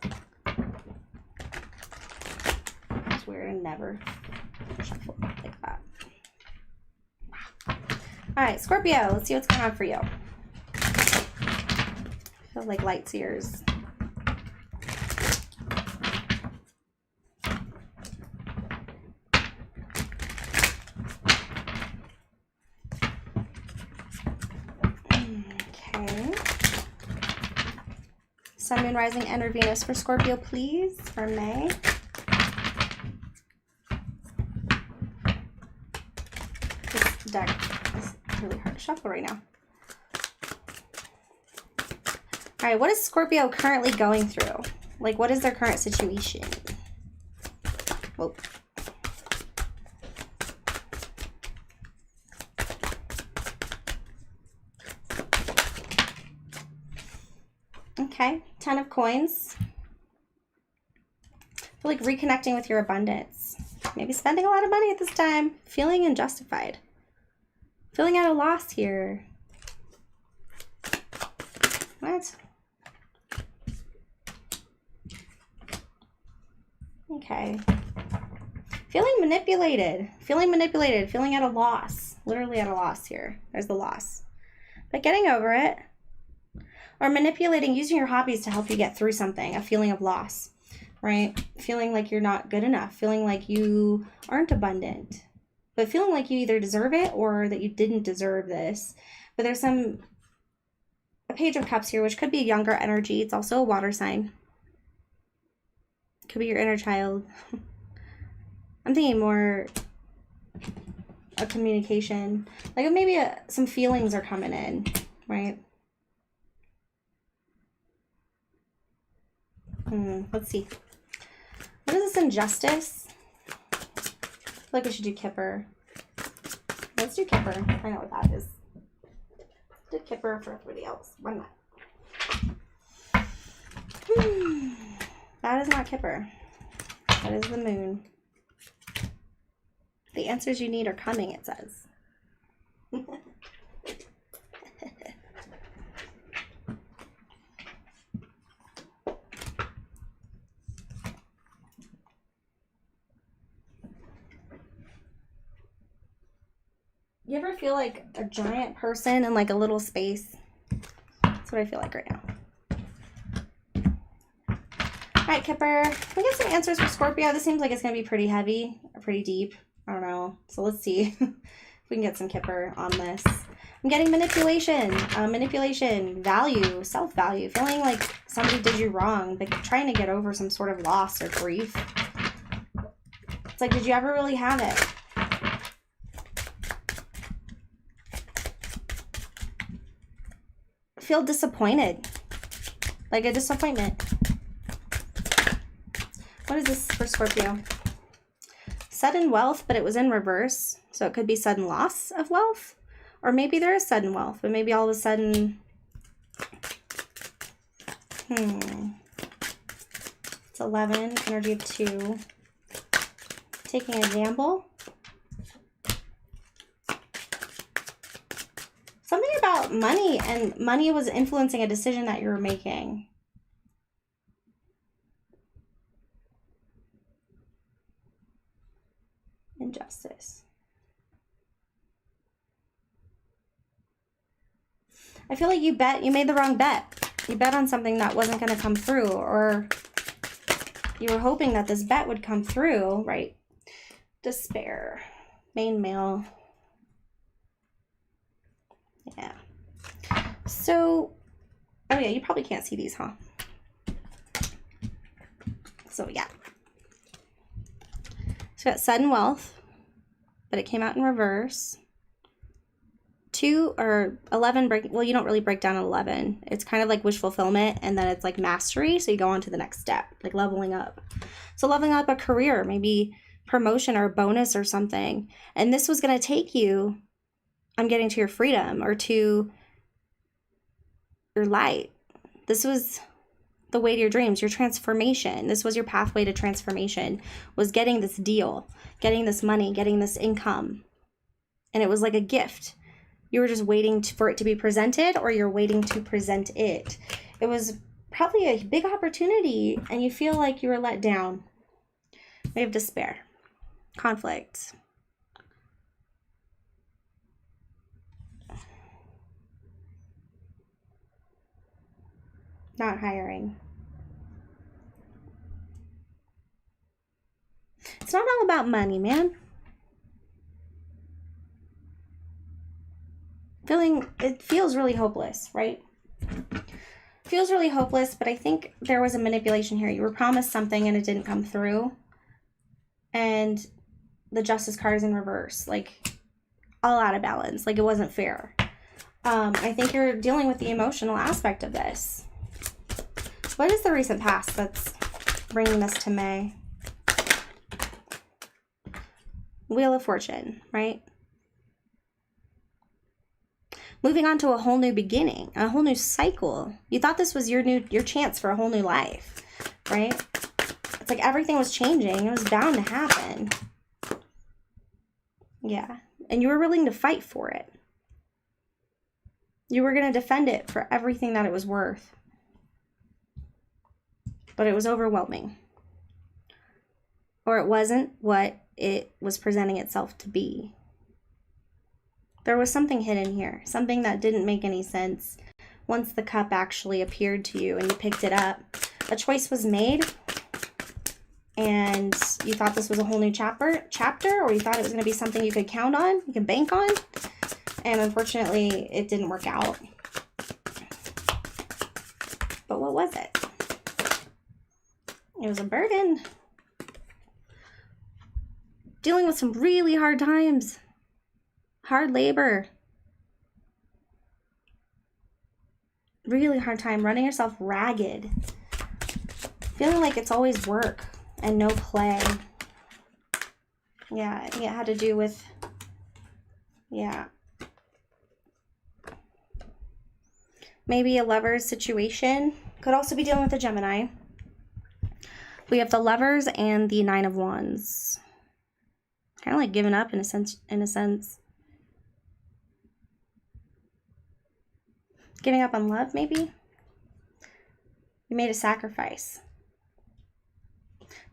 It's weird. I never shuffle like that. All right, Scorpio. Let's see what's going on for you. I feel like light seers. Sun, Moon, Rising, and or Venus for Scorpio, please, for May. This deck is really hard to shuffle right now. All right, what is Scorpio currently going through? Like, what is their current situation? Whoa. Okay, 10 of Coins. I feel like reconnecting with your abundance. Maybe spending a lot of money at this time. Feeling unjustified. Feeling at a loss here. What? Okay. Feeling manipulated. Feeling manipulated. Feeling at a loss. Literally at a loss here. There's the loss. But getting over it. Or manipulating, using your hobbies to help you get through something. A feeling of loss. Right? Feeling like you're not good enough. Feeling like you aren't abundant. But feeling like you either deserve it or that you didn't deserve this. But there's a Page of Cups here, which could be a younger energy. It's also a water sign. Could be your inner child. I'm thinking more a communication. Like maybe some feelings are coming in, right? Let's see. What is this injustice? I feel like we should do Kipper. Let's do Kipper. I know what that is. Do Kipper for everybody else. Why not? That is not Kipper. That is the moon. The answers you need are coming, it says. You ever feel like a giant person in like a little space? That's what I feel like right now. All right, Kipper. We get some answers for Scorpio. This seems like it's going to be pretty heavy or pretty deep. I don't know. So let's see if we can get some Kipper on this. I'm getting manipulation. Manipulation, value, self-value. Feeling like somebody did you wrong, but trying to get over some sort of loss or grief. It's like, did you ever really have it? Feel disappointed. Like a disappointment. What is this for Scorpio? Sudden wealth, but it was in reverse. So it could be sudden loss of wealth. Or maybe there is sudden wealth, but maybe all of a sudden... It's 11, energy of 2. Taking a gamble. Something about money, and money was influencing a decision that you were making. Injustice. I feel like you made the wrong bet. You bet on something that wasn't going to come through, or you were hoping that this bet would come through, right? Despair. Main male. Yeah. So, oh yeah, you probably can't see these, huh? So yeah. So we got sudden wealth, but it came out in reverse. 2 or 11 well, you don't really break down at 11. It's kind of like wish fulfillment, and then it's like mastery, so you go on to the next step, like leveling up. So leveling up a career, maybe promotion or a bonus or something. And this was going to take you, I'm getting to your freedom or to your light. This was the way to your dreams, your transformation. This was your pathway to transformation, was getting this deal, getting this money, getting this income. And it was like a gift. You were just waiting for it to be presented, or you're waiting to present it. It was probably a big opportunity, and you feel like you were let down. We have despair, conflict. Not hiring. It's not all about money, man. It feels really hopeless, right? It feels really hopeless, but I think there was a manipulation here. You were promised something and it didn't come through. And the Justice card is in reverse. Like, all out of balance. Like, it wasn't fair. I think you're dealing with the emotional aspect of this. What is the recent past that's bringing this to May? Wheel of Fortune, right? Moving on to a whole new beginning, a whole new cycle. You thought this was your chance for a whole new life, right? It's like everything was changing. It was bound to happen. Yeah. And you were willing to fight for it. You were going to defend it for everything that it was worth. But it was overwhelming. Or it wasn't what it was presenting itself to be. There was something hidden here. Something that didn't make any sense. Once the cup actually appeared to you and you picked it up, a choice was made. And you thought this was a whole new chapter, or you thought it was going to be something you could count on, you could bank on. And unfortunately, it didn't work out. But what was it? It was a burden. Dealing with some really hard times. Hard labor. Really hard time. Running yourself ragged. Feeling like it's always work and no play. Yeah, I think it had to do with, yeah. Maybe a lover's situation. Could also be dealing with a Gemini. We have the Lovers and the Nine of Wands. Kind of like giving up in a sense. Giving up on love, maybe? You made a sacrifice.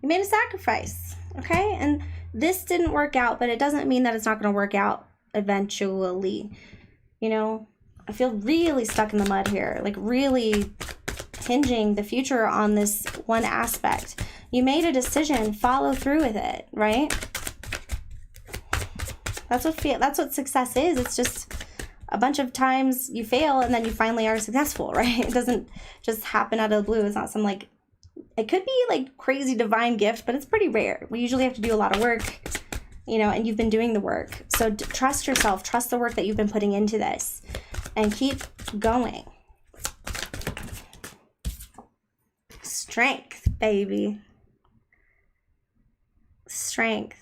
You made a sacrifice, okay? And this didn't work out, but it doesn't mean that it's not going to work out eventually. You know, I feel really stuck in the mud here, like really hinging the future on this one aspect. You made a decision, follow through with it, right? That's what success is. It's just a bunch of times you fail and then you finally are successful, right? It doesn't just happen out of the blue. It's not some like, it could be like crazy divine gift, but it's pretty rare. We usually have to do a lot of work, you know, and you've been doing the work. So trust yourself, trust the work that you've been putting into this, and keep going. Strength, baby. Strength.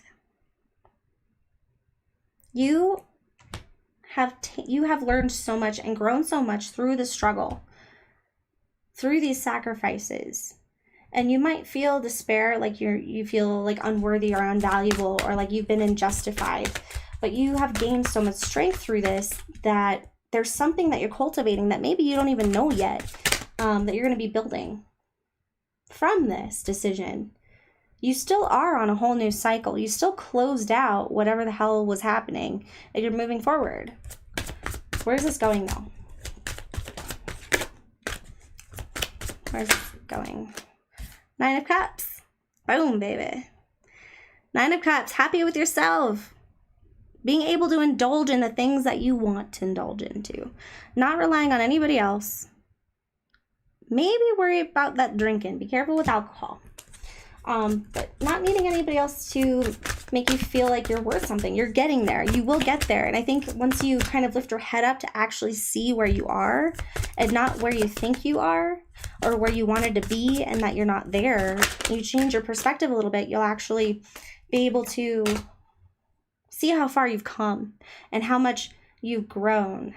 You have learned so much and grown so much through the struggle, through these sacrifices. And you might feel despair, like you feel like unworthy or unvaluable, or like you've been unjustified. But you have gained so much strength through this that there's something that you're cultivating that maybe you don't even know yet, that you're going to be building from this decision. You still are on a whole new cycle. You still closed out whatever the hell was happening, and you're moving forward. Where's this going, though? Where's this going? Nine of Cups. Boom, baby. Nine of Cups. Happy with yourself. Being able to indulge in the things that you want to indulge into. Not relying on anybody else. Maybe worry about that drinking. Be careful with alcohol. But not needing anybody else to make you feel like you're worth something. You're getting there. You will get there. And I think once you kind of lift your head up to actually see where you are and not where you think you are or where you wanted to be and that you're not there, you change your perspective a little bit, you'll actually be able to see how far you've come and how much you've grown,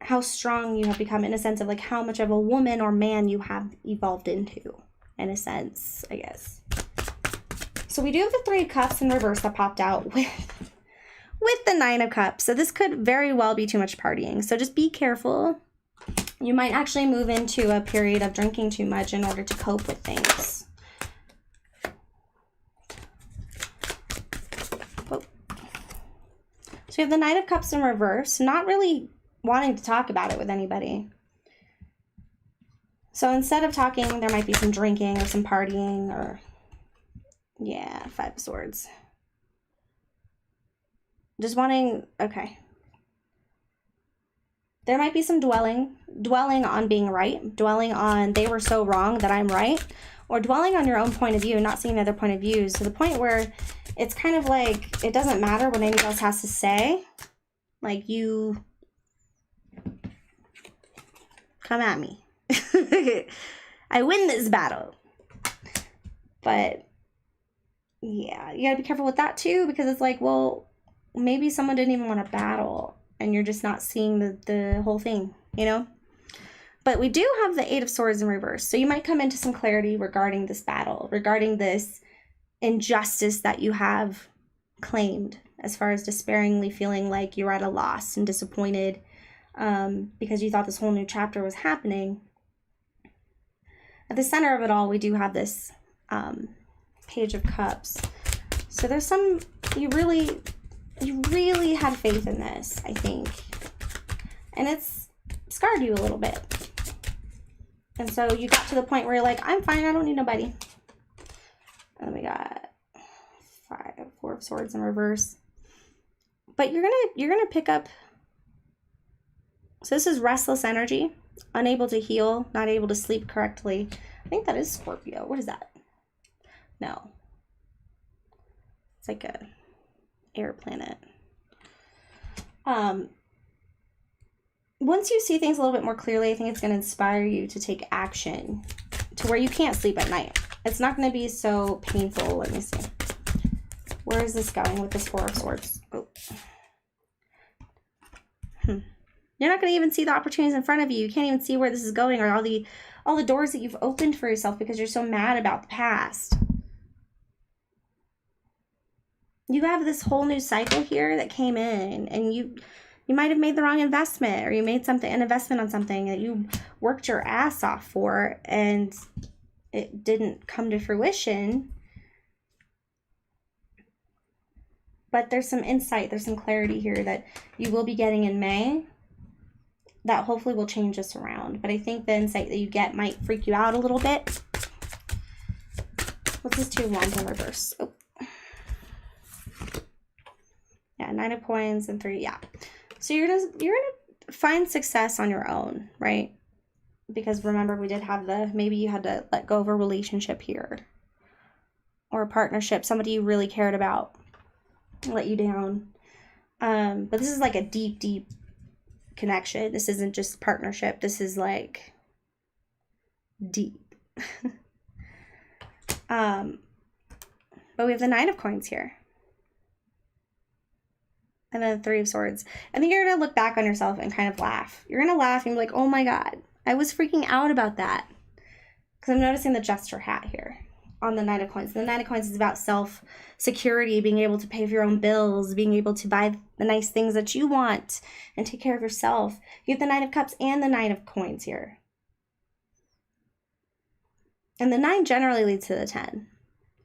how strong you have become, in a sense of like how much of a woman or man you have evolved into. In a sense, I guess. So we do have the Three of Cups in reverse that popped out with the Nine of Cups. So this could very well be too much partying. So just be careful. You might actually move into a period of drinking too much in order to cope with things. Oh. So we have the Knight of Cups in reverse, not really wanting to talk about it with anybody. So instead of talking, there might be some drinking or some partying or, yeah, Five of Swords. Just wanting, okay. There might be some dwelling on being right, dwelling on they were so wrong that I'm right, or dwelling on your own point of view, not seeing other point of views, to the point where it's kind of like it doesn't matter what anybody else has to say. Like, you come at me. I win this battle. But yeah, you gotta be careful with that too, because it's like, well, maybe someone didn't even want to battle and you're just not seeing the whole thing, you know? But we do have the Eight of Swords in reverse. So you might come into some clarity regarding this battle, regarding this injustice that you have claimed, as far as despairingly feeling like you're at a loss and disappointed because you thought this whole new chapter was happening. At the center of it all, we do have this Page of Cups. So there's some, you really had faith in this, I think. And it's scarred you a little bit. And so you got to the point where you're like, I'm fine, I don't need nobody. And then we got Four of Swords in reverse. But you're gonna pick up. So this is restless energy, unable to heal, not able to sleep correctly. I think that is Scorpio. What is that? No. It's like a air planet. Once you see things a little bit more clearly, I think it's going to inspire you to take action to where you can't sleep at night. It's not going to be so painful. Let me see. Where is this going with this Four of Swords? Oh. You're not going to even see the opportunities in front of you. You can't even see where this is going, or all the doors that you've opened for yourself because you're so mad about the past. You have this whole new cycle here that came in, and you might have made the wrong investment, or you made an investment on something that you worked your ass off for and it didn't come to fruition. But there's some insight, there's some clarity here that you will be getting in May that hopefully will change this around. But I think the insight that you get might freak you out a little bit. What's this Two of Wands in reverse? Oh. Yeah, Nine of Coins and 3, yeah. So you're gonna find success on your own, right? Because remember, we did have maybe you had to let go of a relationship here, or a partnership, somebody you really cared about let you down. But this is like a deep, deep connection. This isn't just partnership. This is like deep. But we have the Nine of Coins here. And then the Three of Swords. I think you're going to look back on yourself and kind of laugh. You're going to laugh and be like, oh my God, I was freaking out about that. Because I'm noticing the Jester hat here on the Nine of Coins. The Nine of Coins is about self-security, being able to pay for your own bills, being able to buy the nice things that you want and take care of yourself. You have the Nine of Cups and the Nine of Coins here. And the 9 generally leads to the 10.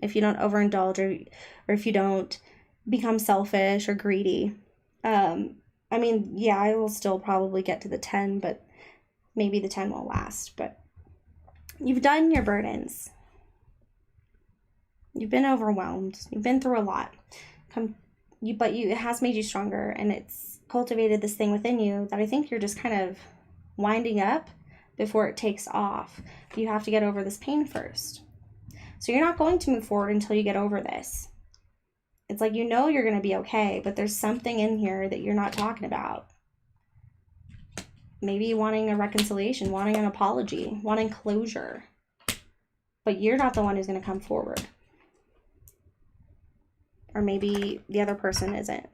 If you don't overindulge or if you don't become selfish or greedy. I mean, yeah, I will still probably get to the 10, but maybe the 10 won't last. But you've done your burdens. You've been overwhelmed. You've been through a lot. But it has made you stronger, and it's cultivated this thing within you that I think you're just kind of winding up before it takes off. You have to get over this pain first. So you're not going to move forward until you get over this. It's like, you know, you're going to be okay, but there's something in here that you're not talking about. Maybe wanting a reconciliation, wanting an apology, wanting closure. But you're not the one who's going to come forward. Or maybe the other person isn't.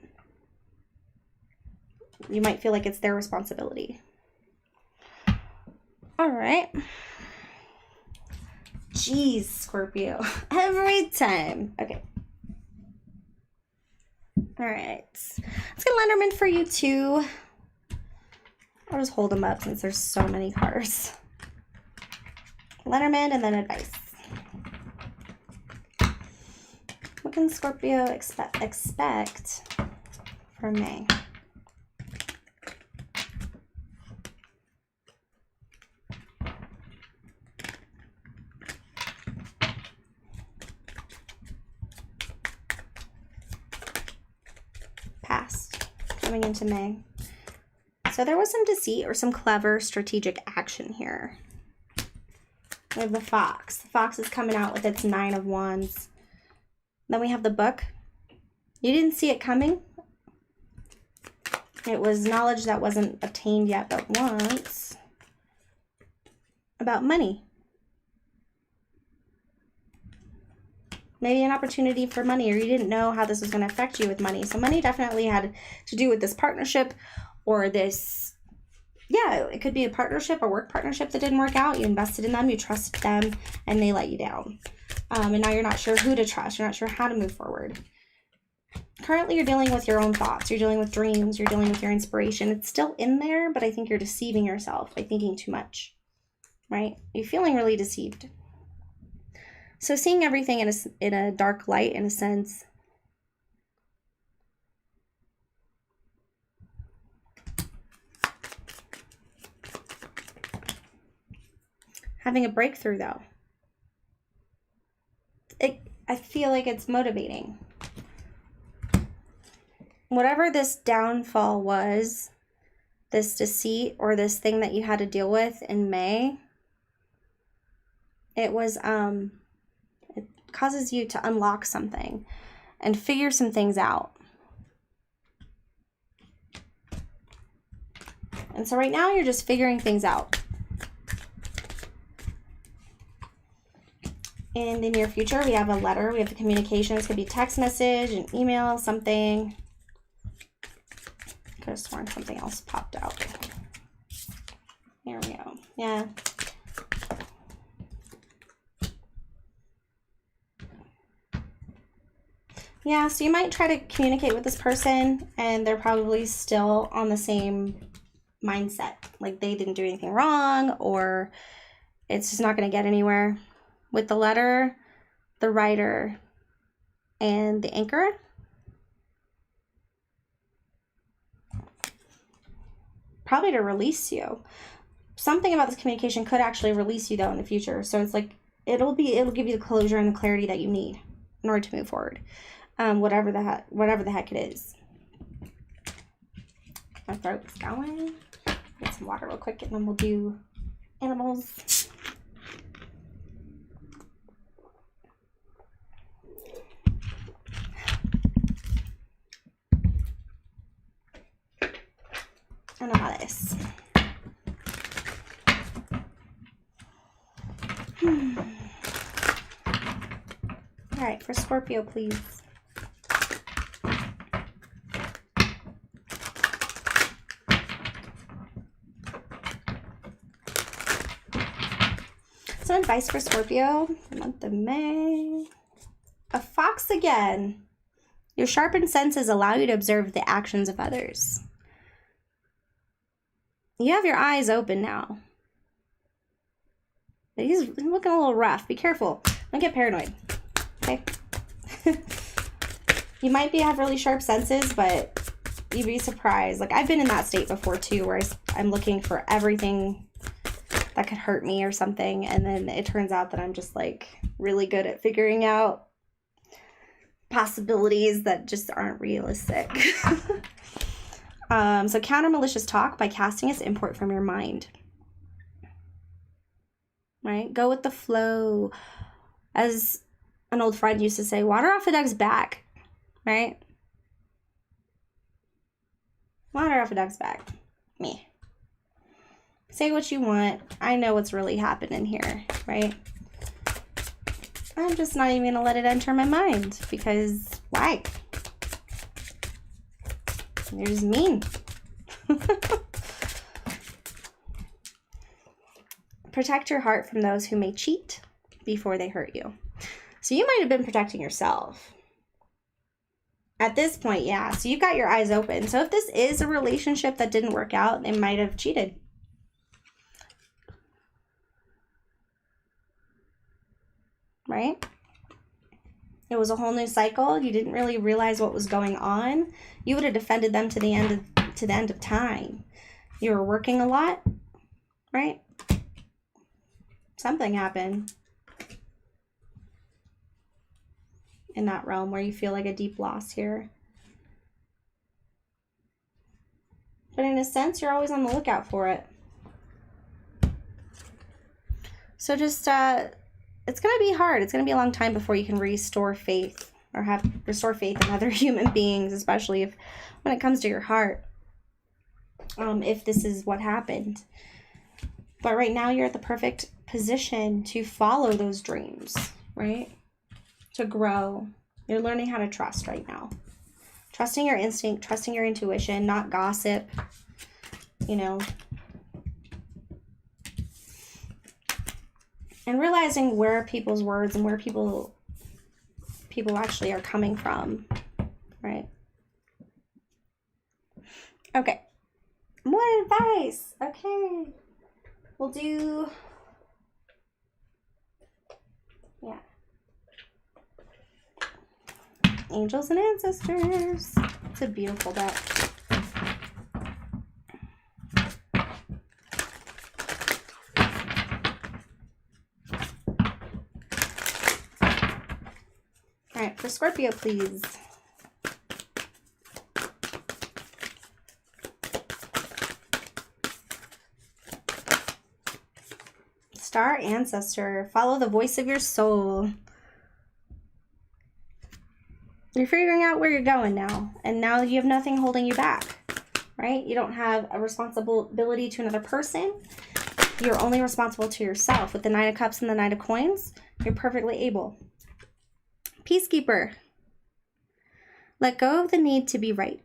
You might feel like it's their responsibility. All right. Jeez, Scorpio. Every time. Okay. All right. Let's get Lenderman for you too. I'll just hold them up since there's so many cards. Lenderman and then advice. What can Scorpio expect for May? Past, coming into May. So So there was some deceit or some clever strategic action here. We have the fox. The fox is coming out with its 9 of Wands. Then we have the book. You didn't see it coming. It was knowledge that wasn't obtained yet but once. About money. Maybe an opportunity for money, or you didn't know how this was going to affect you with money. So money definitely had to do with this partnership or this, yeah, it could be a partnership, a work partnership that didn't work out. You invested in them, you trusted them, and they let you down. And now you're not sure who to trust. You're not sure how to move forward. Currently, you're dealing with your own thoughts. You're dealing with dreams. You're dealing with your inspiration. It's still in there, but I think you're deceiving yourself by thinking too much, right? You're feeling really deceived. So seeing everything in a dark light, in a sense. Having a breakthrough, though. I feel like it's motivating. Whatever this downfall was, this deceit or this thing that you had to deal with in May, it was, it causes you to unlock something and figure some things out. And so right now you're just figuring things out. In the near future, we have a letter, we have the communication. This could be a text message, an email, something. Could have sworn something else popped out. There we go. Yeah. Yeah, so you might try to communicate with this person and they're probably still on the same mindset. Like they didn't do anything wrong or it's just not going to get anywhere. With the letter, the writer, and the anchor. Probably to release you. Something about this communication could actually release you though in the future. So it's like it'll give you the closure and the clarity that you need in order to move forward. Whatever the heck it is. My throat's going. Get some water real quick and then we'll do animals. Animales. All right, for Scorpio, please. Some advice for Scorpio, the month of May. A fox again. Your sharpened senses allow you to observe the actions of others. You have your eyes open now. But he's looking a little rough. Be careful. Don't get paranoid. Okay? You might have really sharp senses, but you'd be surprised. Like, I've been in that state before, too, where I'm looking for everything that could hurt me or something. And then it turns out that I'm just, like, really good at figuring out possibilities that just aren't realistic. So counter malicious talk by casting its import from your mind. Right? Go with the flow. As an old friend used to say, water off a duck's back. Right? Water off a duck's back. Me. Say what you want. I know what's really happening here. Right? I'm just not even going to let it enter my mind. Because why? You're just mean. Protect your heart from those who may cheat before they hurt you. So you might have been protecting yourself. At this point, yeah. So you've got your eyes open. So if this is a relationship that didn't work out, they might have cheated. Right? It was a whole new cycle. You didn't really realize what was going on. You would have defended them to the end of time. You were working a lot, right? Something happened in that realm where you feel like a deep loss here. But in a sense, you're always on the lookout for it. So just, it's going to be hard. It's going to be a long time before you can restore faith or restore faith in other human beings, especially when it comes to your heart. If this is what happened. But right now you're at the perfect position to follow those dreams, right? To grow. You're learning how to trust right now. Trusting your instinct, trusting your intuition, not gossip, you know. And realizing where people's words and where people actually are coming from, right? Okay. More advice. Okay. We'll do, yeah. Angels and Ancestors. It's a beautiful deck. All right, for Scorpio, please. Star Ancestor, follow the voice of your soul. You're figuring out where you're going now, and now you have nothing holding you back, right? You don't have a responsibility to another person. You're only responsible to yourself. With the Nine of Cups and the Knight of Coins, you're perfectly able. Peacekeeper, let go of the need to be right.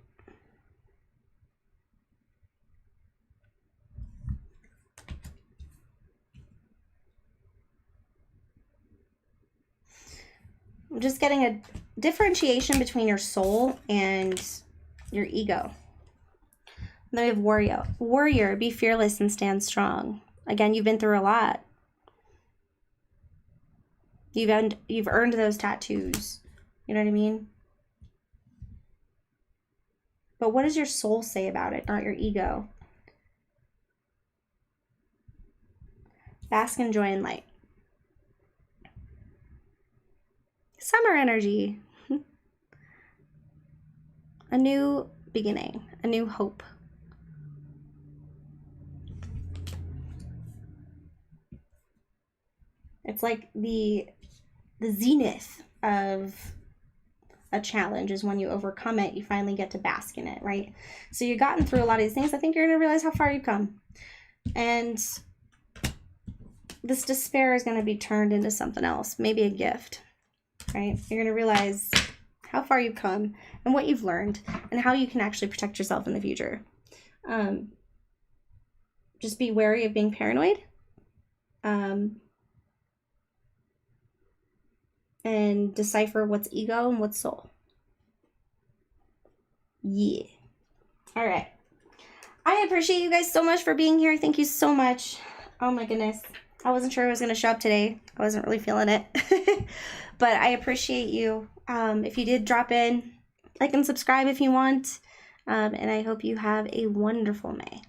I'm just getting a differentiation between your soul and your ego. And then we have warrior. Warrior, be fearless and stand strong. Again, you've been through a lot. You've earned those tattoos. You know what I mean? But what does your soul say about it, not your ego? Bask in joy and light. Summer energy. A new beginning, a new hope. It's like the zenith of a challenge is when you overcome it, you finally get to bask in it, right? So you've gotten through a lot of these things. I think you're going to realize how far you've come. And this despair is going to be turned into something else, maybe a gift, right? You're going to realize how far you've come and what you've learned and how you can actually protect yourself in the future. Just be wary of being paranoid. And decipher what's ego and what's soul. Yeah. All right. I appreciate you guys so much for being here. Thank you so much. Oh my goodness. I wasn't sure I was going to show up today. I wasn't really feeling it. But I appreciate you. If you did drop in, like and subscribe if you want. And I hope you have a wonderful May.